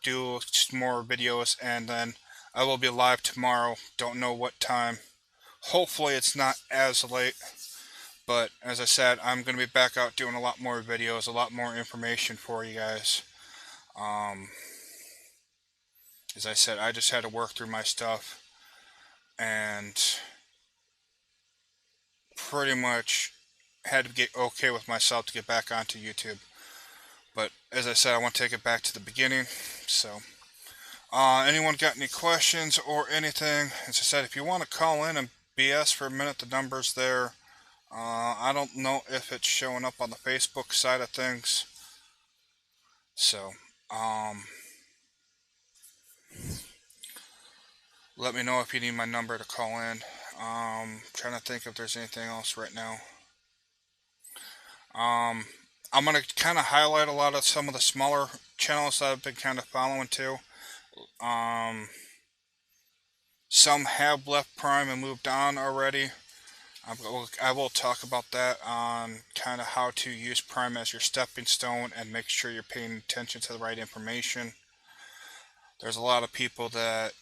[SPEAKER 1] do some more videos, and then I will be live tomorrow. Don't know what time. Hopefully it's not as late. But as I said, I'm gonna be back out doing a lot more videos, a lot more information for you guys. Um, as I said, I just had to work through my stuff and pretty much had to get okay with myself to get back onto YouTube. But as I said, I want to take it back to the beginning. So, anyone got any questions or anything? As I said, if you want to call in and BS for a minute, the number's there. I don't know if it's showing up on the Facebook side of things. So, um, let me know if you need my number to call in. Trying to think if there's anything else right now. Um, I'm gonna kind of highlight a lot of some of the smaller channels that I've been kind of following too. Um, some have left Prime and moved on already. I will talk about that on kind of how to use Prime as your stepping stone and make sure you're paying attention to the right information. There's a lot of people that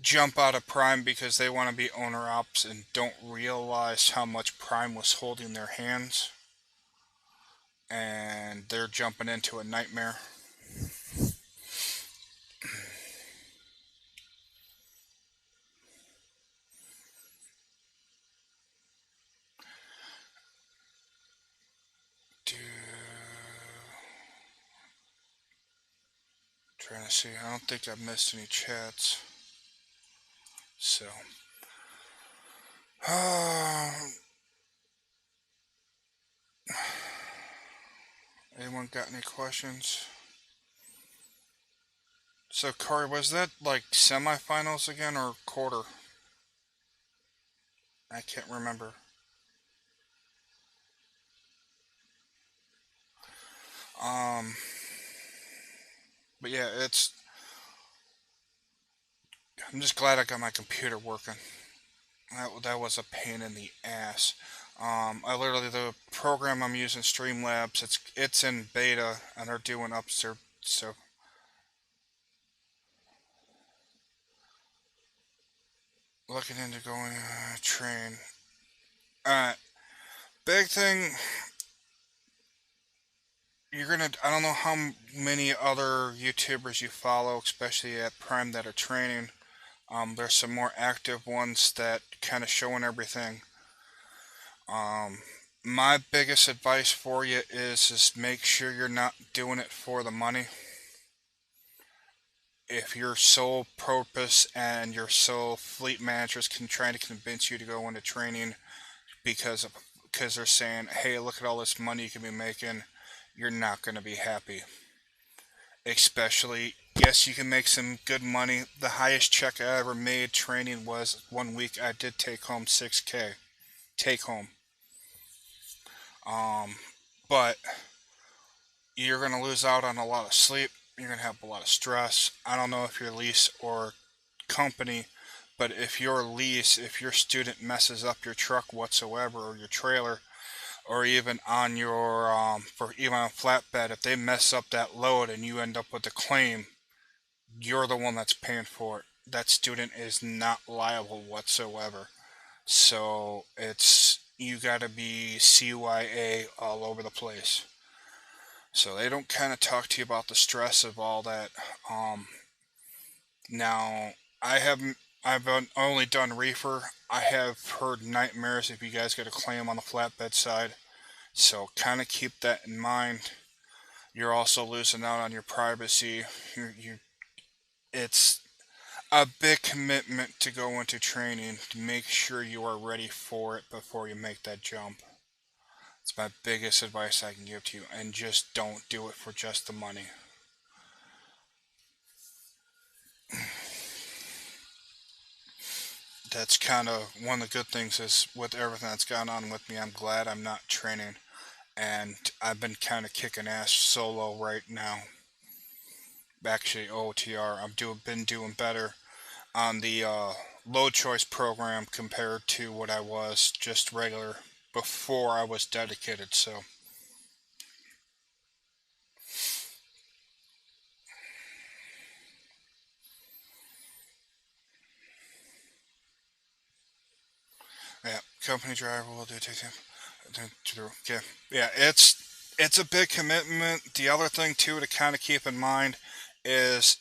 [SPEAKER 1] jump out of Prime because they want to be owner ops and don't realize how much Prime was holding their hands, and they're jumping into a nightmare. Do, trying to see. I don't think I've missed any chats. So, anyone got any questions? So, Corey, was that like semifinals again or quarter? I can't remember. Um, but yeah, I'm just glad I got my computer working. That was a pain in the ass. The program I'm using, Streamlabs, it's in beta and they're doing upstairs. So looking into going train. Alright, big thing. I don't know how many other YouTubers you follow, especially at Prime, that are training. There's some more active ones that kind of showing everything. Um, my biggest advice for you is make sure you're not doing it for the money. If your sole purpose and your sole fleet managers can try to convince you to go into training because they're saying, "Hey, look at all this money you can be making," you're not going to be happy. Especially Yes, you can make some good money. The highest check I ever made training was 1 week. I did take home 6K. Take home. Um, but you're going to lose out on a lot of sleep. You're going to have a lot of stress. I don't know if your lease or company, but if your student messes up your truck whatsoever or your trailer, or even on your for even on a flatbed, if they mess up that load and you end up with a claim, you're the one that's paying for it. That student is not liable whatsoever. So it's you got to be CYA all over the place. So they don't kind of talk to you about the stress of all that. Um, Now I haven't. Only done reefer. I have heard nightmares if you guys get a claim on the flatbed side. So kind of keep that in mind. You're also losing out on your privacy. It's a big commitment to go into training to make sure you are ready for it before you make that jump. It's my biggest advice I can give to you, and just don't do it for just the money. That's kind of one of the good things is with everything that's gone on with me, I'm glad I'm not training, and I've been kind of kicking ass solo right now. Actually, OTR, been doing better on the load choice program compared to what I was just regular before I was dedicated. So yeah, company driver will do take time. Okay, yeah, it's a big commitment. The other thing too to kind of keep in mind is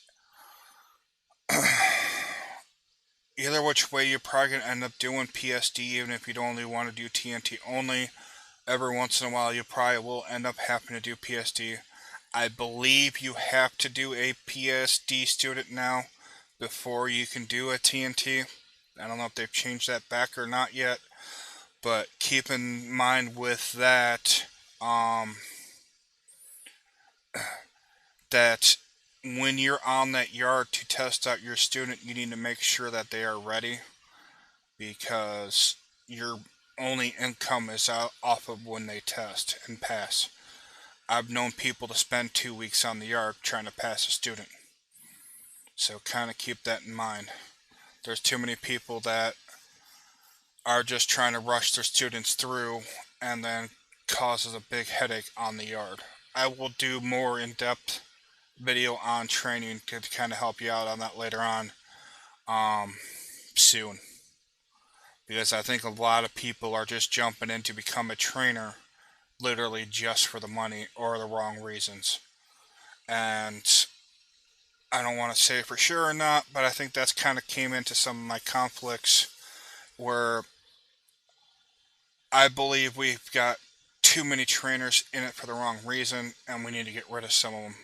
[SPEAKER 1] either which way you're probably gonna end up doing PSD, even if you don't only want to do TNT only. Every once in a while, you probably will end up having to do PSD. I believe you have to do a PSD student now before you can do a TNT. I don't know if they've changed that back or not yet, but keep in mind with that um, that when you're on that yard to test out your student, you need to make sure that they are ready because your only income is out off of when they test and pass. I've known people to spend 2 weeks on the yard trying to pass a student. So kind of keep that in mind. There's too many people that are just trying to rush their students through and then causes a big headache on the yard. I will do more in-depth video on training to kind of help you out on that later on um, soon. Because I think a lot of people are just jumping in to become a trainer literally just for the money or the wrong reasons. And I don't want to say for sure or not, but I think that's kind of came into some of my conflicts where I believe we've got too many trainers in it for the wrong reason, and we need to get rid of some of them.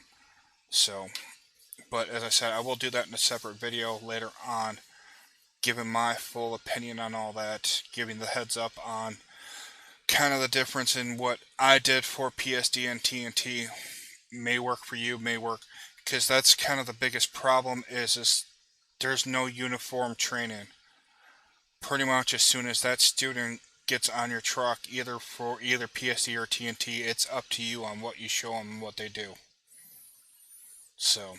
[SPEAKER 1] So, but as I said, I will do that in a separate video later on, giving my full opinion on all that, giving the heads up on kind of the difference in what I did for PSD and TNT. May work for you, may work, because that's kind of the biggest problem is there's no uniform training. Pretty much as soon as that student gets on your truck, either for either PSD or TNT, it's up to you on what you show them and what they do. So,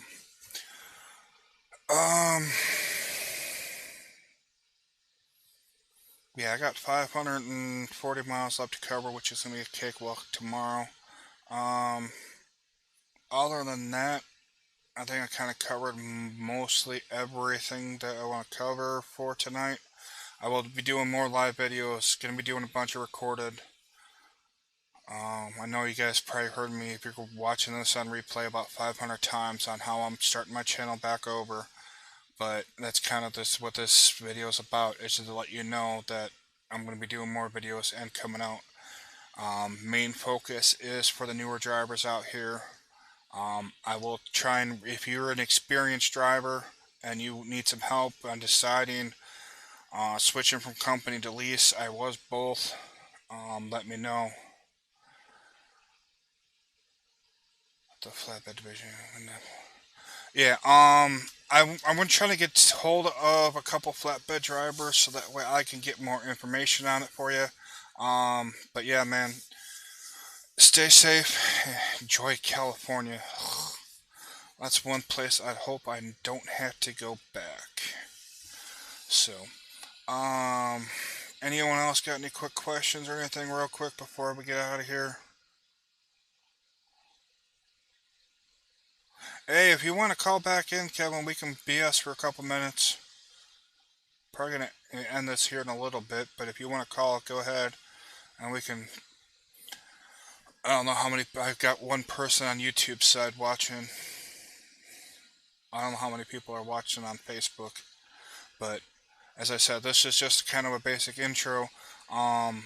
[SPEAKER 1] um, yeah, I got 540 miles left to cover, which is gonna be a cakewalk tomorrow. Um, Other than that, I think I kind of covered mostly everything that I want to cover for tonight. I will be doing more live videos. Gonna be doing a bunch of recorded. I know you guys probably heard me if you're watching this on replay about 500 times on how I'm starting my channel back over. But that's kind of this what this video is about. Is to let you know that I'm going to be doing more videos and coming out. Main focus is for the newer drivers out here. I will try and if you're an experienced driver and you need some help on deciding switching from company to lease, I was both. Let me know. The flatbed division. Yeah. I'm trying to get hold of a couple flatbed drivers so that way I can get more information on it for you. But yeah, man, stay safe. Enjoy California. That's one place I hope I don't have to go back. So, um, anyone else got any quick questions or anything real quick before we get out of here? Hey, if you want to call back in, Kevin, we can BS for a couple minutes. Probably gonna end this here in a little bit, but if you want to call, go ahead, and we can. I don't know how many. I've got one person on YouTube side watching. I don't know how many people are watching on Facebook, but as I said, this is just kind of a basic intro. Um,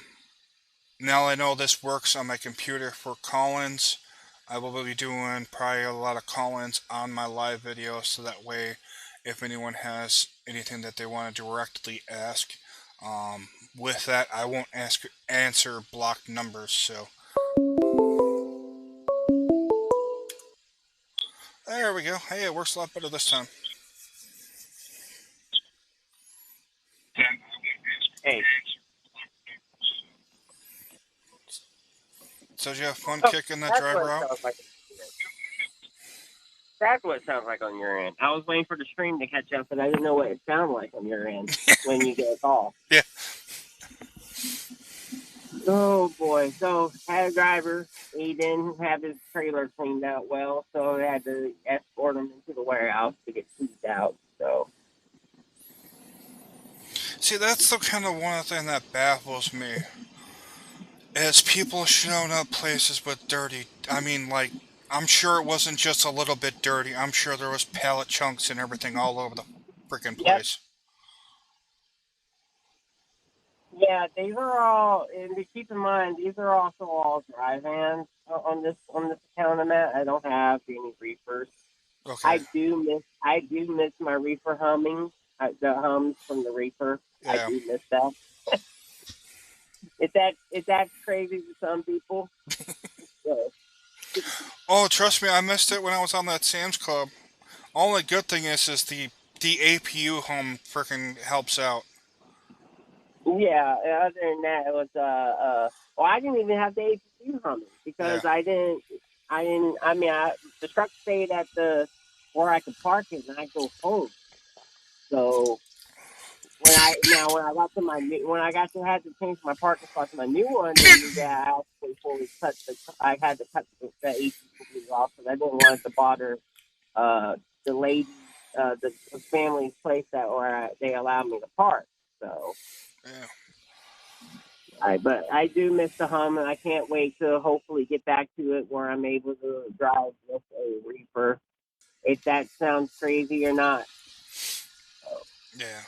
[SPEAKER 1] Now I know this works on my computer for call-ins. I will be doing probably a lot of call-ins on my live videos, so that way, if anyone has anything that they want to directly ask, with that, I won't answer blocked numbers. So there we go. Hey, it works a lot better this time.
[SPEAKER 2] Hey,
[SPEAKER 1] So did you have fun
[SPEAKER 2] oh,
[SPEAKER 1] kicking that
[SPEAKER 2] that's what
[SPEAKER 1] driver
[SPEAKER 2] it
[SPEAKER 1] out?
[SPEAKER 2] sounds like. That's what it sounds like on your end. I was waiting for the stream to catch up, but I didn't know what it sounded like on your end when you get a call.
[SPEAKER 1] Yeah.
[SPEAKER 2] Oh boy! So had a driver. He didn't have his trailer cleaned out well, so I had to escort him into the warehouse to get cleaned out. So
[SPEAKER 1] See, that's the kind of one thing that baffles me. Is people showing up places with dirty. I mean, like, I'm sure it wasn't just a little bit dirty. I'm sure there was pallet chunks and everything all over the freaking
[SPEAKER 2] yep,
[SPEAKER 1] place.
[SPEAKER 2] yeah, these are all. And to keep in mind, these are also all dry vans on this account I'm at. I don't have any reefers.
[SPEAKER 1] Okay.
[SPEAKER 2] I do miss my reefer humming. The hums from the reefer. I
[SPEAKER 1] Yeah.
[SPEAKER 2] do miss that. It's that crazy to some people. So,
[SPEAKER 1] Oh, trust me, I missed it when I was on that Sam's Club. Only good thing is the APU home freaking helps out.
[SPEAKER 2] yeah. Other than that, it was Well, I didn't even have the APU humming
[SPEAKER 1] Yeah.
[SPEAKER 2] because I didn't. I mean, the truck stayed at the where I could park it, and I go home. So when I got to when I got to had to change my parking spot to my new one, then yeah, I actually fully cut I had to cut the AC completely off because I didn't want it to bother uh the lady the family's place that where they allowed me to park. So
[SPEAKER 1] Yeah.
[SPEAKER 2] but I do miss the hum, and I can't wait to hopefully get back to it where I'm able to drive with a reefer. If that sounds crazy or not.
[SPEAKER 1] Yeah.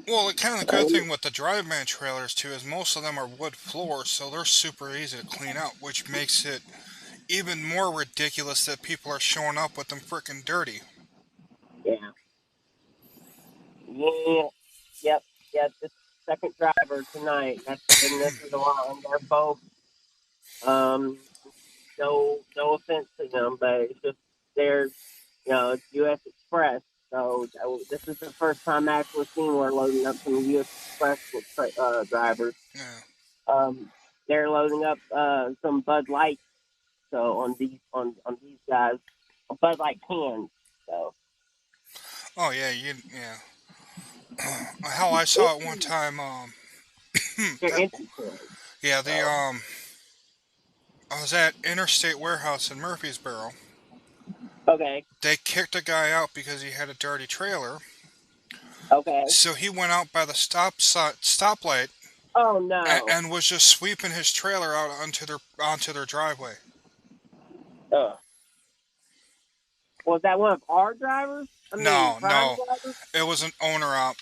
[SPEAKER 1] Well, the kind of good thing with the drive man trailers too is most of them are wood floors, so they're super easy to clean out, which makes it even more ridiculous that people are showing up with them freaking dirty.
[SPEAKER 2] Yeah. Yeah. Yep. Yep. This second driver tonight. That's and this is a lot, and they're both. Um, no offense to them, but it's just they're it's U.S. Express. So this is the first time I actually seen we're loading up some U.S. Express drivers.
[SPEAKER 1] Yeah.
[SPEAKER 2] Um, they're loading up some Bud Light. So on these guys, Bud Light cans. So
[SPEAKER 1] Oh yeah, yeah. Hell, I
[SPEAKER 2] it's
[SPEAKER 1] saw it one time.
[SPEAKER 2] they're
[SPEAKER 1] That
[SPEAKER 2] empty cans.
[SPEAKER 1] yeah,
[SPEAKER 2] So
[SPEAKER 1] I was at Interstate Warehouse in Murfreesboro.
[SPEAKER 2] okay,
[SPEAKER 1] They kicked a guy out because he had a dirty trailer.
[SPEAKER 2] okay.
[SPEAKER 1] So he went out by the stoplight
[SPEAKER 2] Oh no.
[SPEAKER 1] and was just sweeping his trailer out onto their driveway.
[SPEAKER 2] Ugh. Was that one of our drivers? I mean,
[SPEAKER 1] No,
[SPEAKER 2] prime
[SPEAKER 1] no,
[SPEAKER 2] drivers?
[SPEAKER 1] it was an owner op.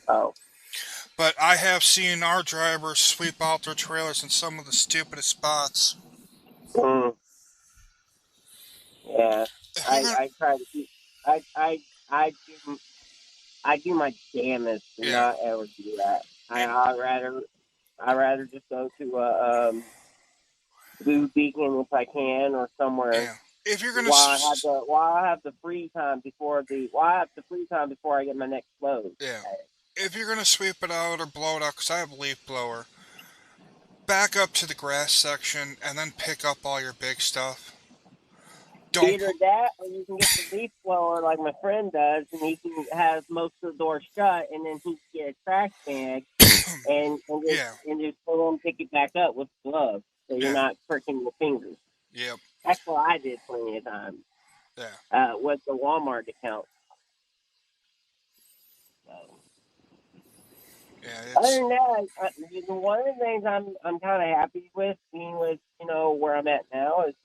[SPEAKER 2] Oh.
[SPEAKER 1] But I have seen our drivers sweep out their trailers in some of the stupidest spots.
[SPEAKER 2] Mm, yeah.
[SPEAKER 1] If you're
[SPEAKER 2] I
[SPEAKER 1] gonna,
[SPEAKER 2] I try to keep. I do my damnedest to
[SPEAKER 1] yeah,
[SPEAKER 2] not ever do that.
[SPEAKER 1] eh,
[SPEAKER 2] I rather just go to a Blue Beacon if I can or somewhere
[SPEAKER 1] yeah. if you're gonna,
[SPEAKER 2] While I have the free time before I get my next load.
[SPEAKER 1] yeah, if you're gonna sweep it out or blow it out, because I have a leaf blower, back up to the grass section and then pick up all your big stuff. Don't
[SPEAKER 2] Either
[SPEAKER 1] put,
[SPEAKER 2] that, or you can get the leaf blower like my friend does, and he can have most of the doors shut, and then he can get a trash bag
[SPEAKER 1] yeah,
[SPEAKER 2] and just pull and pick it back up with gloves, so you're
[SPEAKER 1] yeah,
[SPEAKER 2] not pricking your fingers.
[SPEAKER 1] yep,
[SPEAKER 2] That's what I did plenty of times
[SPEAKER 1] yeah,
[SPEAKER 2] with the Walmart account. So,
[SPEAKER 1] yeah.
[SPEAKER 2] other
[SPEAKER 1] It's
[SPEAKER 2] than that, one of the things I'm kind of happy with being with where I'm at now is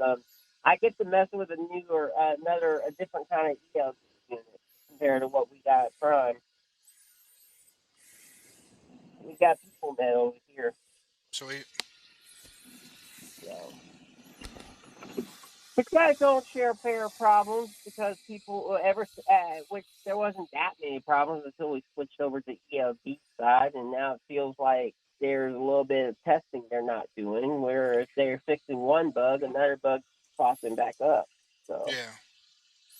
[SPEAKER 2] I get to mess with a new or a different kind of ELD unit compared to what we got at Prime. We got people that over here.
[SPEAKER 1] sweet.
[SPEAKER 2] So it's got its own share of pair of problems because people which there wasn't that many problems until we switched over to ELD side, and now it feels like there's a little bit of testing they're not doing, where if they're fixing one bug, another bug popping back up. So,
[SPEAKER 1] Yeah,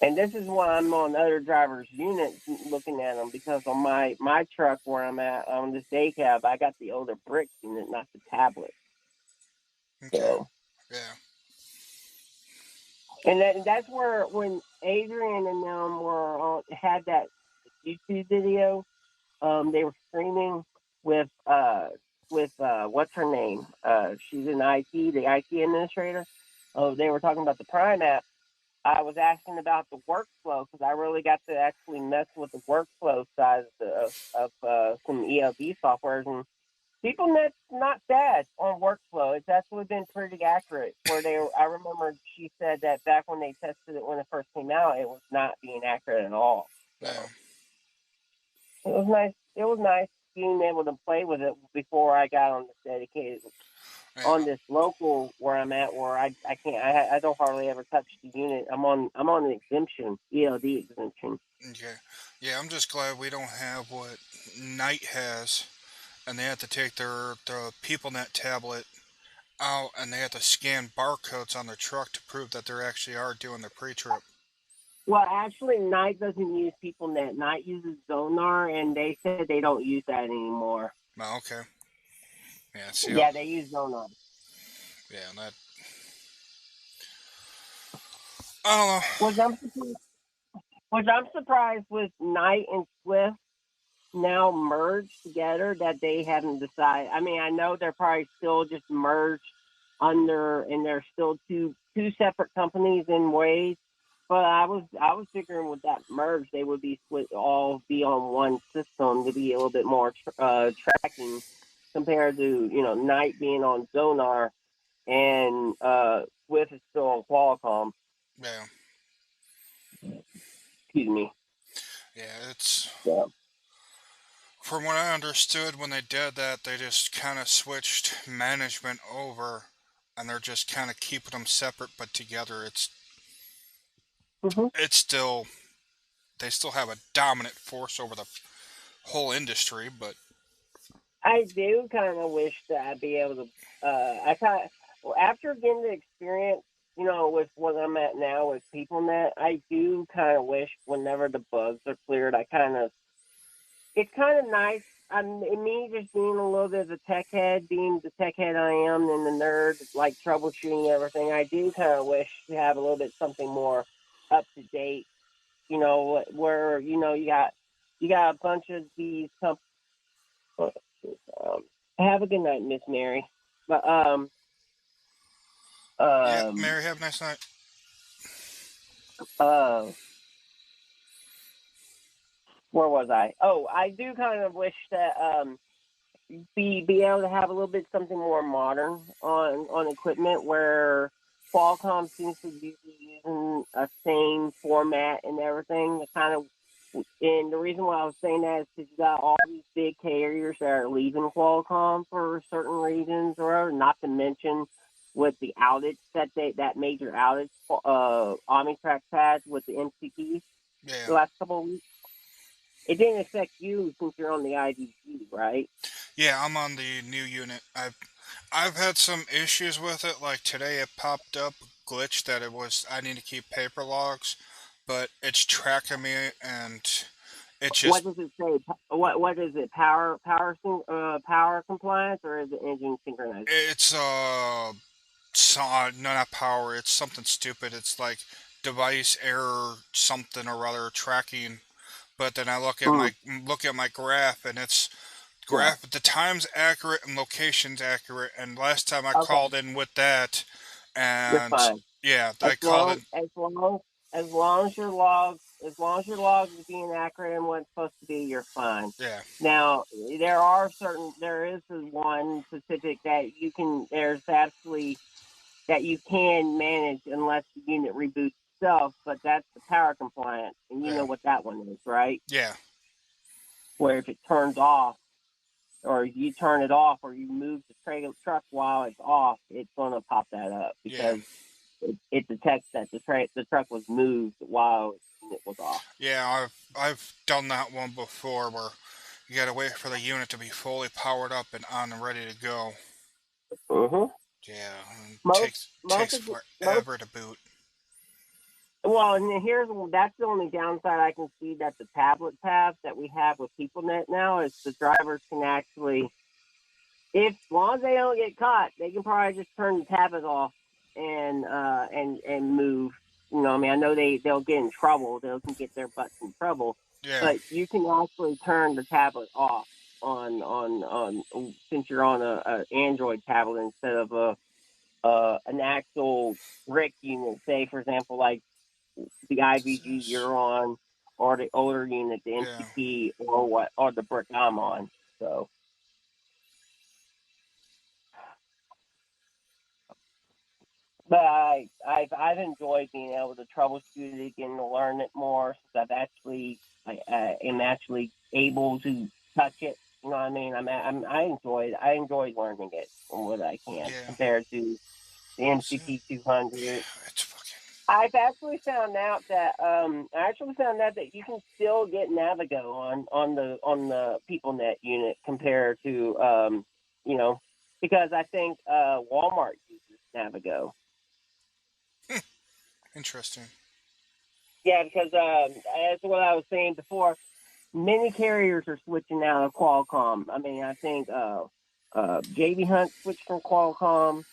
[SPEAKER 2] and this is why I'm on other drivers' units looking at them because on my truck where I'm at on this day cab, I got the older brick unit, not the tablet.
[SPEAKER 1] okay,
[SPEAKER 2] So.
[SPEAKER 1] yeah,
[SPEAKER 2] And that's where when Adrian and them were had that YouTube video, they were streaming with what's her name? She's in IT, the IT administrator. Oh, they were talking about the Prime app. I was asking about the workflow because I really got to actually mess with the workflow side of some ELD softwares, and PeopleNet's not bad on workflow. It's actually been pretty accurate. I remember she said that back when they tested it when it first came out, it was not being accurate at all.
[SPEAKER 1] yeah,
[SPEAKER 2] So it was nice. It was nice being able to play with it before I got on this dedicated
[SPEAKER 1] yeah.
[SPEAKER 2] on this local where I'm at, where I can't I don't hardly ever touch the unit. I'm on an exemption, ELD exemption.
[SPEAKER 1] Okay. Yeah, I'm just glad we don't have what Knight has, and they have to take the PeopleNet tablet out, and they have to scan barcodes on their truck to prove that they actually are doing the pre-trip.
[SPEAKER 2] Well, actually, Knight doesn't use PeopleNet. Knight uses Zonar, and they said they don't use that anymore.
[SPEAKER 1] Oh, okay. Yeah. See,
[SPEAKER 2] Yeah, they use Zonar.
[SPEAKER 1] yeah, that I don't know.
[SPEAKER 2] Which I'm which I'm surprised with Knight and Swift now merged together that they haven't decided. I mean, I know they're probably still just merged under, and they're still two separate companies in ways. But I was figuring with that merge, they would be split, all be on one system to be a little bit more tracking compared to Knight being on Zonar and Swift is still on Qualcomm.
[SPEAKER 1] Yeah,
[SPEAKER 2] Excuse me.
[SPEAKER 1] yeah. It's
[SPEAKER 2] Yeah.
[SPEAKER 1] from what I understood when they did that, they just kind of switched management over, and they're just kind of keeping them separate but together.
[SPEAKER 2] hmm
[SPEAKER 1] It's still they still have a dominant force over the whole industry, but
[SPEAKER 2] I do kind of wish that I'd be able to. I kind of well, after getting the experience, with what I'm at now with PeopleNet, I do kind of wish whenever the bugs are cleared, it's kind of nice. Me just being a little bit of a tech head, being the tech head I am, and the nerd like troubleshooting everything. I do kind of wish to have a little bit something more up to date. Where you got a bunch of these companies. Have a good night, Miss Mary. But
[SPEAKER 1] yeah.
[SPEAKER 2] um,
[SPEAKER 1] Mary, have a nice night.
[SPEAKER 2] uh, where was I? Oh, I do kind of wish that be able to have a little bit something more modern on equipment where Qualcomm seems to be using a same format and everything. And the reason why I was saying that is because you got all these big carriers that are leaving Qualcomm for certain reasons, or not to mention with the outage that major outage Omnitrack had with the MCP
[SPEAKER 1] Yeah,
[SPEAKER 2] the last couple of weeks. It didn't affect you since you're on the IDG, right?
[SPEAKER 1] yeah. I'm on the new unit. I've had some issues with it. Like today, it popped up. glitch that I need to keep paper logs, but it's tracking me and it
[SPEAKER 2] What
[SPEAKER 1] just
[SPEAKER 2] does it say? What is it? Power compliance, or is it engine synchronized?
[SPEAKER 1] it's no, not power. It's something stupid. It's like device error something or other tracking. But then I
[SPEAKER 2] Mm,
[SPEAKER 1] look at my graph and it's
[SPEAKER 2] yeah.
[SPEAKER 1] graph the time's accurate and location's accurate. And last time I
[SPEAKER 2] Okay.
[SPEAKER 1] called in with that,
[SPEAKER 2] You're
[SPEAKER 1] and
[SPEAKER 2] fine.
[SPEAKER 1] yeah,
[SPEAKER 2] As
[SPEAKER 1] I called
[SPEAKER 2] long
[SPEAKER 1] in.
[SPEAKER 2] as long as long as your log is being accurate and what it's supposed to be, you're fine.
[SPEAKER 1] Yeah,
[SPEAKER 2] Now there is one specific that you can there's actually that you can manage unless the unit reboots itself, but that's the power compliance, and you
[SPEAKER 1] yeah,
[SPEAKER 2] know what that one is, right?
[SPEAKER 1] yeah,
[SPEAKER 2] Where if it turns off, or you turn it off, or you move the truck while it's off, it's going to pop that up
[SPEAKER 1] yeah,
[SPEAKER 2] because it detects that the truck was moved while it was off.
[SPEAKER 1] yeah. I've done that one before where you gotta wait for the unit to be fully powered up and on and ready to go.
[SPEAKER 2] Mm-hmm.
[SPEAKER 1] Yeah, and
[SPEAKER 2] Most most
[SPEAKER 1] takes
[SPEAKER 2] of the most
[SPEAKER 1] forever to boot.
[SPEAKER 2] well, and here's that's the only downside I can see that the tablet tabs that we have with PeopleNet now is the drivers can actually, if as long as they don't get caught, they can probably just turn the tablet off and move. You know, I mean, I know they'll get in trouble. They can get their butts in trouble,
[SPEAKER 1] Yeah,
[SPEAKER 2] but you can actually turn the tablet off since you're on a Android tablet instead of a an actual brick unit. Say, for example, like the
[SPEAKER 1] what is
[SPEAKER 2] IVG
[SPEAKER 1] this?
[SPEAKER 2] you're on, or the older unit, the
[SPEAKER 1] Yeah,
[SPEAKER 2] MCP, or the brick I'm on. So, but I've enjoyed being able to troubleshoot it again, to learn it more since I am actually able to touch it. You know what I mean? I enjoy learning it from what I can
[SPEAKER 1] yeah.
[SPEAKER 2] compared to the
[SPEAKER 1] What's that?
[SPEAKER 2] MCP 200.
[SPEAKER 1] Yeah, it's fucking.
[SPEAKER 2] I actually found out that you can still get Navigo on the PeopleNet unit compared to you know, because I think Walmart uses Navigo.
[SPEAKER 1] Interesting.
[SPEAKER 2] Yeah, because as what I was saying before, many carriers are switching now to Qualcomm. I mean, I think JB Hunt switched from Qualcomm,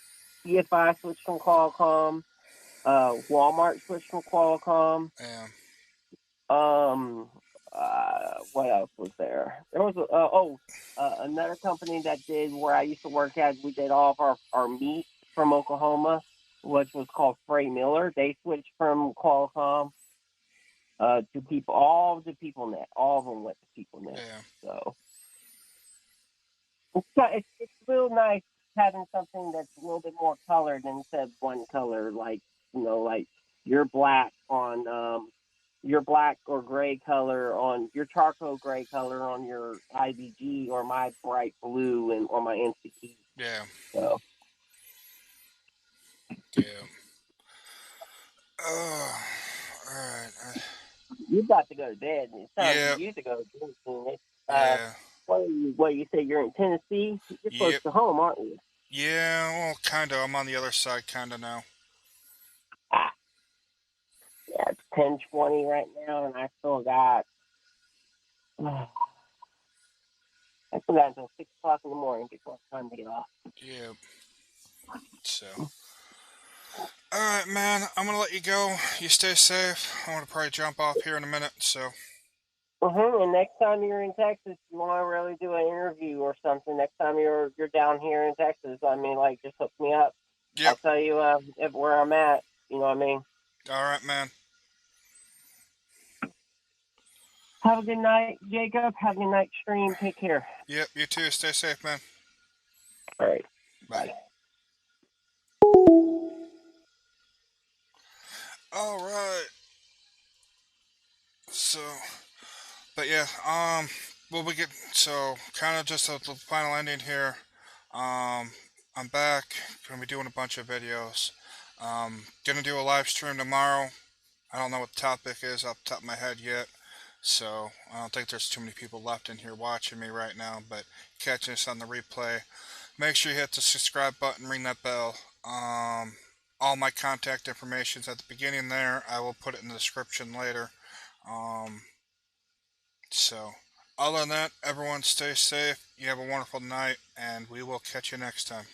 [SPEAKER 2] CFI switched from Qualcomm, Walmart switched from Qualcomm.
[SPEAKER 1] Yeah,
[SPEAKER 2] Um, what else was there? There was another company that did where I used to work at. We did all of our meat from Oklahoma, which was called Frey Miller. They switched from Qualcomm to people, all the PeopleNet. All of them went to PeopleNet.
[SPEAKER 1] yeah,
[SPEAKER 2] So it's real nice having something that's a little bit more colored instead of one color. Like like your black on your black or gray color on your charcoal gray color on your IVG, or my bright blue and on my NCT.
[SPEAKER 1] yeah,
[SPEAKER 2] So
[SPEAKER 1] yeah. Oh, alright.
[SPEAKER 2] you got to go to bed. It's time for
[SPEAKER 1] Yep,
[SPEAKER 2] you to go to bed.
[SPEAKER 1] yeah,
[SPEAKER 2] What you say? You're in Tennessee. You're close
[SPEAKER 1] yep,
[SPEAKER 2] to home, aren't you?
[SPEAKER 1] yeah. Well, kinda. I'm on the other side, kinda now.
[SPEAKER 2] Ah, yeah, it's 10:20 right now, and I still got until 6 o'clock in the morning before it's time to get off.
[SPEAKER 1] Yep. So, alright, man. I'm gonna let you go. You stay safe. I'm gonna probably jump off here in a minute. So,
[SPEAKER 2] And next time you're in Texas, you want to really do an interview or something. Next time you're down here in Texas, I mean, like, just hook me up.
[SPEAKER 1] yep.
[SPEAKER 2] I'll tell you where I'm at. You know what I mean?
[SPEAKER 1] Alright, man.
[SPEAKER 2] Have a good night, Jacob. Have a good night, stream. Take care.
[SPEAKER 1] Yep. You too. Stay safe, man.
[SPEAKER 2] All right.
[SPEAKER 1] Bye.
[SPEAKER 2] Bye.
[SPEAKER 1] Alright. So, but yeah. Well, we get so kind of just the final ending here. Um, I'm back. Gonna be doing a bunch of videos. Gonna do a live stream tomorrow. I don't know what the topic is off the top of my head yet, so I don't think there's too many people left in here watching me right now. But catching us on the replay, make sure you hit the subscribe button, ring that bell. All my contact information's at the beginning there. I will put it in the description later. Um, so, other than that, everyone stay safe. You have a wonderful night, and we will catch you next time.